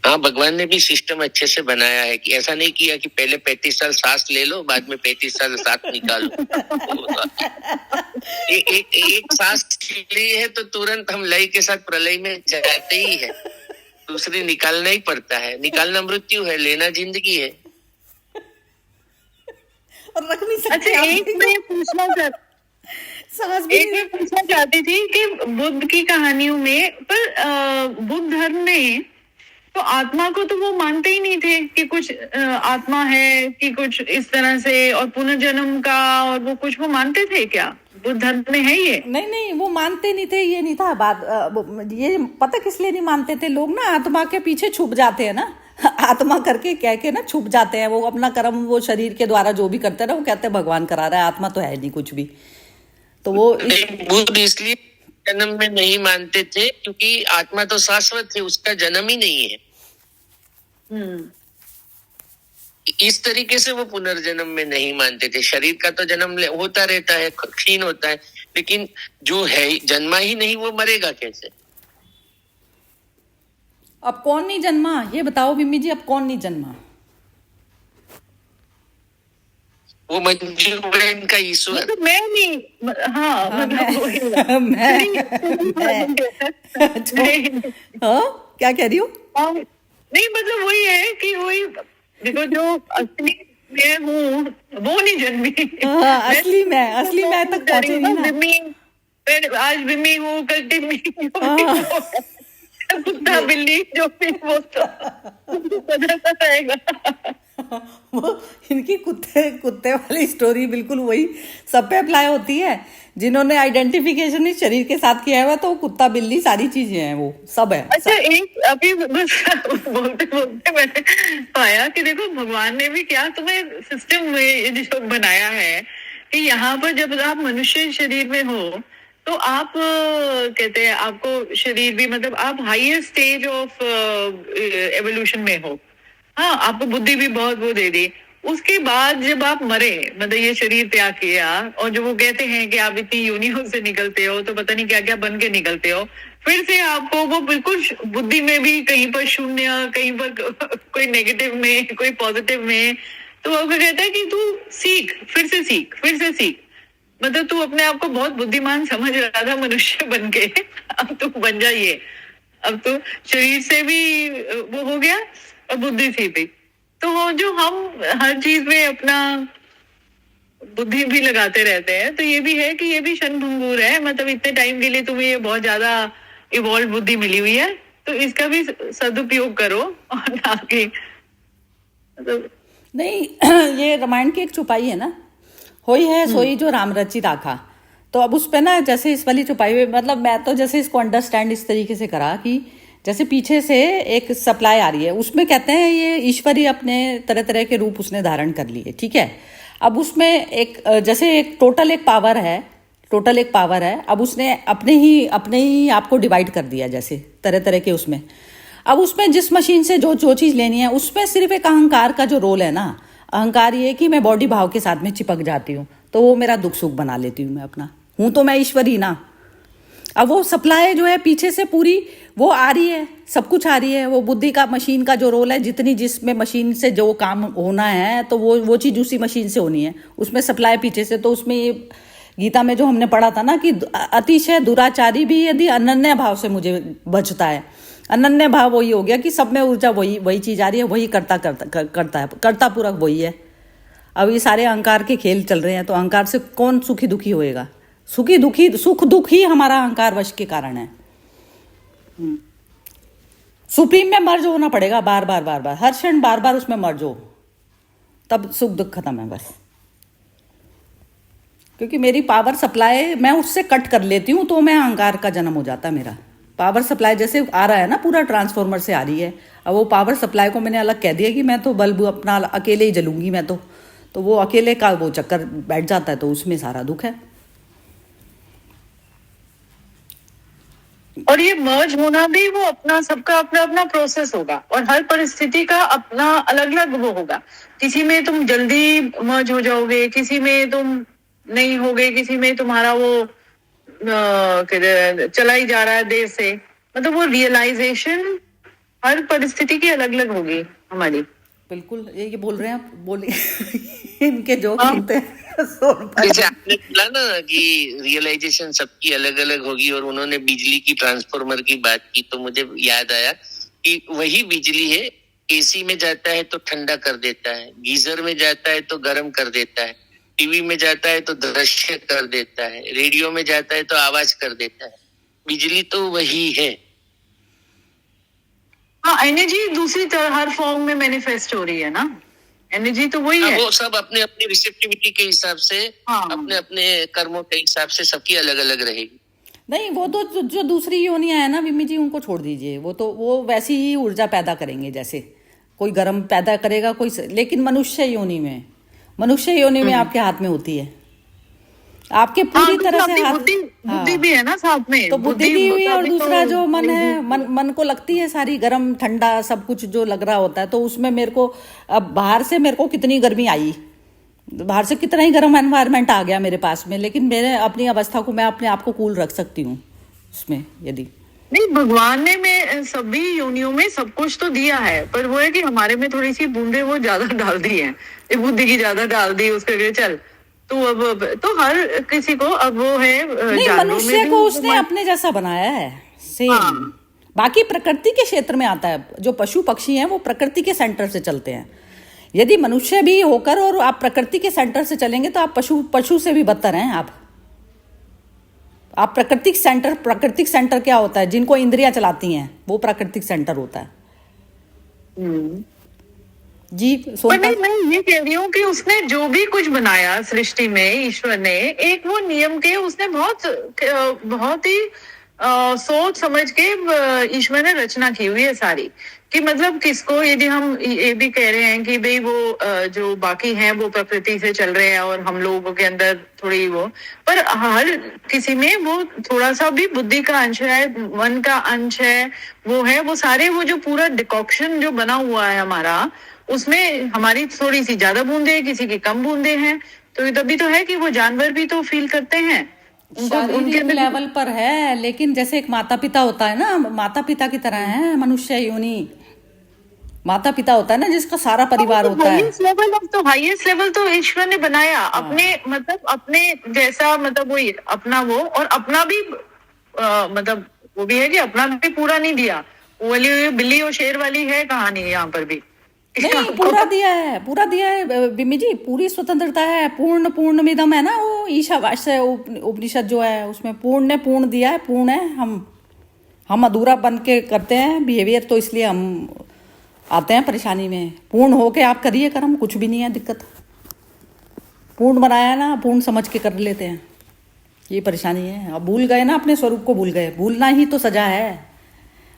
हाँ, भगवान ने भी सिस्टम अच्छे से बनाया है कि ऐसा नहीं किया कि पहले 35 साल सांस ले लो, बाद में 35 साल सांस निकालो। एक सांस ली है तो तुरंत हम लय के साथ प्रलय में जाते ही है, दूसरी निकालना ही पड़ता है। निकालना मृत्यु है, लेना जिंदगी है। और रख नहीं सकते। अच्छा, एक मैं पूछना चाहती थी कि बुद्ध की कहानियों में, पर बुद्ध धर्म में तो आत्मा को तो वो मानते ही नहीं थे कि कुछ आत्मा है, कि कुछ इस तरह से, और पुनर्जन्म का, और वो कुछ वो मानते थे क्या? बुद्ध धर्म में है ये? नहीं, वो मानते नहीं थे, ये नहीं था बात। ये पता किस लिए नहीं मानते थे लोग ना? आत्मा के पीछे छुप जाते हैं ना, आत्मा करके कह के ना छुप जाते हैं। वो अपना कर्म वो शरीर के द्वारा जो भी करते हैं ना, वो कहते हैं भगवान करा रहा है, आत्मा तो है नहीं कुछ भी। तो वो बुद्ध इसलिए जन्म में नहीं मानते थे क्योंकि आत्मा तो शाश्वत है, उसका जन्म ही नहीं है। इस तरीके से वो पुनर्जन्म में नहीं मानते थे। शरीर का तो जन्म होता रहता है, क्षीण होता है, लेकिन जो है जन्मा ही नहीं वो मरेगा कैसे? अब कौन नहीं जन्मा, ये बताओ बिम्मी जी, अब कौन नहीं जन्मा? वो मंजू बहन का ईश्वर। तो मैं नहीं, हाँ, क्या कह रही हूँ? नहीं, मतलब वही है कि वही देखो, जो असली मैं हूँ वो नहीं जन्मी। असली मैं तक पहुंचे नहीं ना। मैं आज बिम्मी हूँ, कल टिम्मी, कुत्ता बिल्ली जो भी, वो तो बदलता रहेगा। वो इनकी कुत्ते वाली स्टोरी बिल्कुल वही सब पे अप्लाई होती है। जिन्होंने आइडेंटिफिकेशन इस शरीर के साथ किया हुआ, तो कुत्ता बिल्ली सारी चीजें हैं, वो सब है। अच्छा, एक अभी बस बोलते मैंने पाया कि देखो भगवान ने भी क्या तुम्हें सिस्टम में जो बनाया है कि यहाँ पर जब आप मनुष्य शरीर में हो तो आप कहते हैं आपको शरीर भी, मतलब आप हाईएस्ट स्टेज ऑफ एवोल्यूशन में हो। हाँ, आपको बुद्धि भी बहुत वो दे दी। उसके बाद जब आप मरे, मतलब ये शरीर त्याग किया, और जो वो कहते हैं कि आप इतनी यूनियों से निकलते हो तो पता नहीं क्या क्या बन के निकलते हो, फिर से आपको वो बिल्कुल बुद्धि में भी कहीं पर शून्य, कहीं पर कोई नेगेटिव में, कोई पॉजिटिव में, तो वो कहता है कि तू सीख, फिर से सीख। मतलब तू अपने आप को बहुत बुद्धिमान समझ रहा था मनुष्य बन के, अब तू बन जाइए, अब तो शरीर से भी वो हो गया और बुद्धि से भी। तो वो जो हम हर चीज में अपना बुद्धि भी लगाते रहते हैं, तो ये भी है कि ये भी क्षणभंगुर है। मतलब इतने टाइम के लिए तुम्हें ये बहुत ज्यादा इवॉल्व बुद्धि मिली हुई है, तो इसका भी सदुपयोग करो और आगे मतलब नहीं ये रामायण की एक चौपाई है ना, होई है सोई जो राम रचि राखा। तो अब उस पे ना जैसे इस वाली चौपाई में, मतलब मैं तो जैसे इसको अंडरस्टैंड इस तरीके से करा कि जैसे पीछे से एक सप्लाई आ रही है, उसमें कहते हैं ये ईश्वर ही अपने तरह तरह के रूप उसने धारण कर लिए, ठीक है। अब उसमें एक जैसे एक टोटल एक पावर है, अब उसने अपने ही आपको डिवाइड कर दिया जैसे तरह तरह के उसमें। अब उसमें जिस मशीन से जो जो चीज़ लेनी है, उसमें सिर्फ एक अहंकार का जो रोल है ना, अहंकार ये कि मैं बॉडी भाव के साथ में चिपक जाती हूँ, तो वो मेरा दुख सुख बना लेती हूँ मैं अपना, हूँ तो मैं ईश्वरी ना। अब वो सप्लाई जो है पीछे से पूरी वो आ रही है, सब कुछ आ रही है, वो बुद्धि का मशीन का जो रोल है, जितनी जिसमें मशीन से जो काम होना है तो वो चीज़ उसी मशीन से होनी है, उसमें सप्लाई पीछे से। तो उसमें ये गीता में जो हमने पढ़ा था ना कि अतिशय दुराचारी भी यदि अनन्य भाव से मुझे बचता है, अनन्य भाव वही हो गया कि सब में ऊर्जा वही चीज आ रही है, वही करता पूरक वही है। अब ये सारे अहंकार के खेल चल रहे हैं, तो अहंकार से कौन सुखी दुखी होएगा? सुख दुख ही हमारा अहंकार वश के कारण है। सुप्रीम में मर्ज होना पड़ेगा बार बार हर क्षण बार उसमें मर्ज हो, तब सुख दुख खत्म है बस। क्योंकि मेरी पावर सप्लाई मैं उससे कट कर लेती हूँ, तो मैं अहंकार का जन्म हो जाता है मेरा। पावर सप्लाई जैसे आ रहा है ना, पूरा ट्रांसफॉर्मर से आ रही है, अब वो पावर सप्लाई को मैंने अलग कह दिया कि मैं तो बल्ब अपना अकेले ही जलूंगी मैं तो वो अकेले का वो चक्कर बैठ जाता है, तो उसमें सारा दुख है। और ये मर्ज होना भी वो अपना सबका अपना अपना प्रोसेस होगा, और हर परिस्थिति का अपना अलग अलग वो होगा। किसी में तुम जल्दी मर्ज हो जाओगे, किसी में तुम नहीं होगे, किसी में तुम्हारा वो चला ही जा रहा है देर से। मतलब वो रियलाइजेशन हर परिस्थिति की अलग अलग होगी हमारी। बिल्कुल ये बोल रहे हैं आप, बोलिए इनके जोक सुनते हैं। जैसे आपने बोला ना कि रियलाइजेशन सबकी अलग अलग होगी, और उन्होंने बिजली की ट्रांसफॉर्मर की बात की, तो मुझे याद आया कि वही बिजली है, एसी में जाता है तो ठंडा कर देता है, गीजर में जाता है तो गर्म कर देता है, टीवी में जाता है तो दृश्य कर देता है, रेडियो में जाता है तो आवाज कर देता है। बिजली तो वही है। हाँ, एनर्जी दूसरी तरह हर फॉर्म में मैनिफेस्ट हो रही है ना, एनर्जी तो वही है। वो सब अपने अपने रिसेप्टिविटी के हिसाब से, अपने अपने कर्मों के हिसाब से सबकी अलग अलग रहेगी। नहीं, वो तो जो दूसरी योनियां है ना विमी जी, उनको छोड़ दीजिए, वो वैसी ही ऊर्जा पैदा करेंगे, जैसे कोई गर्म पैदा करेगा कोई, लेकिन मनुष्य योनि में आपके हाथ में होती है, आपके पूरी तरह से हाथ। बुद्धि भी है ना साथ में, तो बुद्धि भी हुई, और दूसरा जो मन है, मन को लगती है सारी गर्म ठंडा सब कुछ जो लग रहा होता है, तो उसमें मेरे को अब बाहर से मेरे को कितनी गर्मी आई, बाहर से कितना ही गर्म एनवायरनमेंट आ गया मेरे पास में, लेकिन मेरे अपनी अवस्था को मैं अपने आप को कूल रख सकती हूँ उसमें। यदि नहीं, भगवान ने में सभी योनियों में सब कुछ तो दिया है, पर वो है कि हमारे में थोड़ी सी बूंदे वो ज्यादा डाल दी है, बुद्धि की ज्यादा डाल दी, उसके चल तो अब तो हर किसी को अब वो है। नहीं, मनुष्य को उसने अपने जैसा बनाया है सेम। बाकी प्रकृति के क्षेत्र में आता है, जो पशु पक्षी हैं वो प्रकृति के सेंटर से चलते हैं। यदि मनुष्य भी होकर और आप प्रकृति के सेंटर से चलेंगे तो आप पशु से भी बदतर हैं। आप प्राकृतिक सेंटर क्या होता है? जिनको इंद्रियां चलाती हैं वो प्राकृतिक सेंटर होता है। जी पर मैं ये कह रही हूँ कि उसने जो भी कुछ बनाया सृष्टि में, ईश्वर ने एक वो नियम के उसने बहुत ही सोच समझ के ईश्वर ने रचना की हुई है सारी, कि मतलब किसको, यदि हम ये भी कह रहे हैं कि भाई वो जो बाकी हैं वो प्रकृति से चल रहे हैं और हम लोगों के अंदर थोड़ी वो, पर हर किसी में वो थोड़ा सा भी बुद्धि का अंश है, मन का अंश है, वो है, वो सारे वो जो पूरा डिकॉक्शन जो बना हुआ है हमारा, उसमें हमारी थोड़ी सी ज्यादा बूंदे, किसी की कम बूंदे हैं, तो तभी तो है कि वो जानवर भी तो फील करते हैं, उनके लेवल पर है। लेकिन जैसे एक माता पिता होता है ना, माता पिता की तरह है मनुष्य योनि। माता पिता होता है ना, जिसका सारा परिवार होता है। हाईएस्ट लेवल तो ईश्वर ने बनाया अपने, मतलब अपने जैसा, मतलब वही अपना वो, और अपना भी मतलब वो भी है कि अपना भी पूरा नहीं दिया। वो वाली बिल्ली और शेर वाली है कहानी यहाँ पर भी। नहीं, पूरा दिया है, पूरा दिया है बिम्मी जी, पूरी स्वतंत्रता है। पूर्ण पूर्णमिदम है ना वो ईशावास्य उपनिषद जो है, उसमें पूर्ण ने पूर्ण दिया है, पूर्ण है। हम अधूरा बन के करते हैं बिहेवियर, तो इसलिए हम आते हैं परेशानी में। पूर्ण होके आप करिए कर्म, कुछ भी नहीं है दिक्कत। पूर्ण बनाया ना, पूर्ण समझ के कर लेते हैं, ये परेशानी है। अब भूल गए ना, अपने स्वरूप को भूल गए, भूलना ही तो सजा है।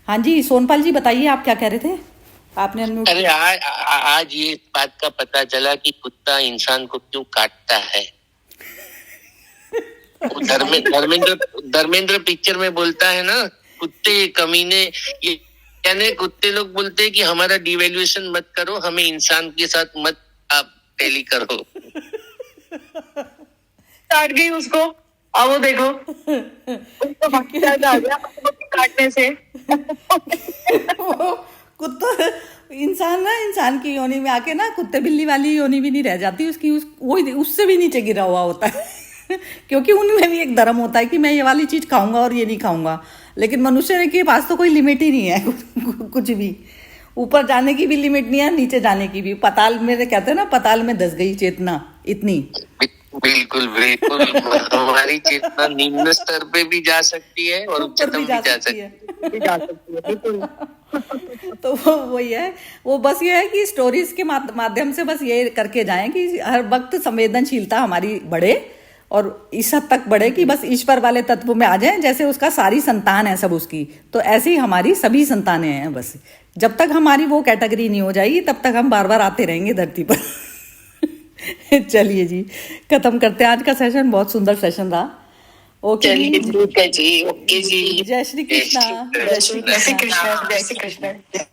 हाँ जी सोनपाल जी बताइए, आप क्या कह रहे थे? आपने अनम्यूट। अरे आज ये बात का पता चला कि कुत्ता इंसान को क्यों काटता है। धर्मेंद्र पिक्चर में बोलता है ना, कुत्ते कमीने, ये यानी कुत्ते लोग बोलते हैं कि हमारा डिवैल्यूएशन मत करो, हमें इंसान के साथ मत आप टैली करो। काट गई उसको, अब वो देखो उसको बाकी ज्यादा आ गया काटने से। वो कुत्ता इंसान ना, इंसान की योनि में आके ना कुत्ते बिल्ली वाली योनि भी नहीं रह जाती उसकी, वो उससे भी नीचे गिरा हुआ होता है। क्योंकि उनमें भी एक धर्म होता है कि मैं ये वाली चीज खाऊंगा और ये नहीं खाऊंगा। लेकिन मनुष्य के पास तो कोई लिमिट ही नहीं है कुछ भी। ऊपर जाने की भी लिमिट नहीं है, नीचे जाने की भी। पताल में कहते हैं ना, पताल में धस गई चेतना इतनी। बिल्कुल बिल्कुल। हमारी चेतना निम्न स्तर पे भी जा सकती है और उच्चतम भी जा सकती है। तो वही है, वो बस ये है कि स्टोरीज के माध्यम से बस ये करके जाएं कि हर वक्त संवेदनशीलता हमारी बढ़े और इस हद तक बढ़े कि बस ईश्वर वाले तत्व में आ जाएं, जैसे उसका सारी संतान है सब उसकी, तो ऐसी हमारी सभी संतानें हैं। बस जब तक हमारी वो कैटेगरी नहीं हो जाएगी तब तक हम बार बार आते रहेंगे धरती पर। चलिए जी, खत्म करते हैं आज का सेशन। बहुत सुंदर सेशन रहा। ओके चलिए, ठीक है जी, ओके जी, जय श्री कृष्णा। जय श्री कृष्ण, जय श्री कृष्ण।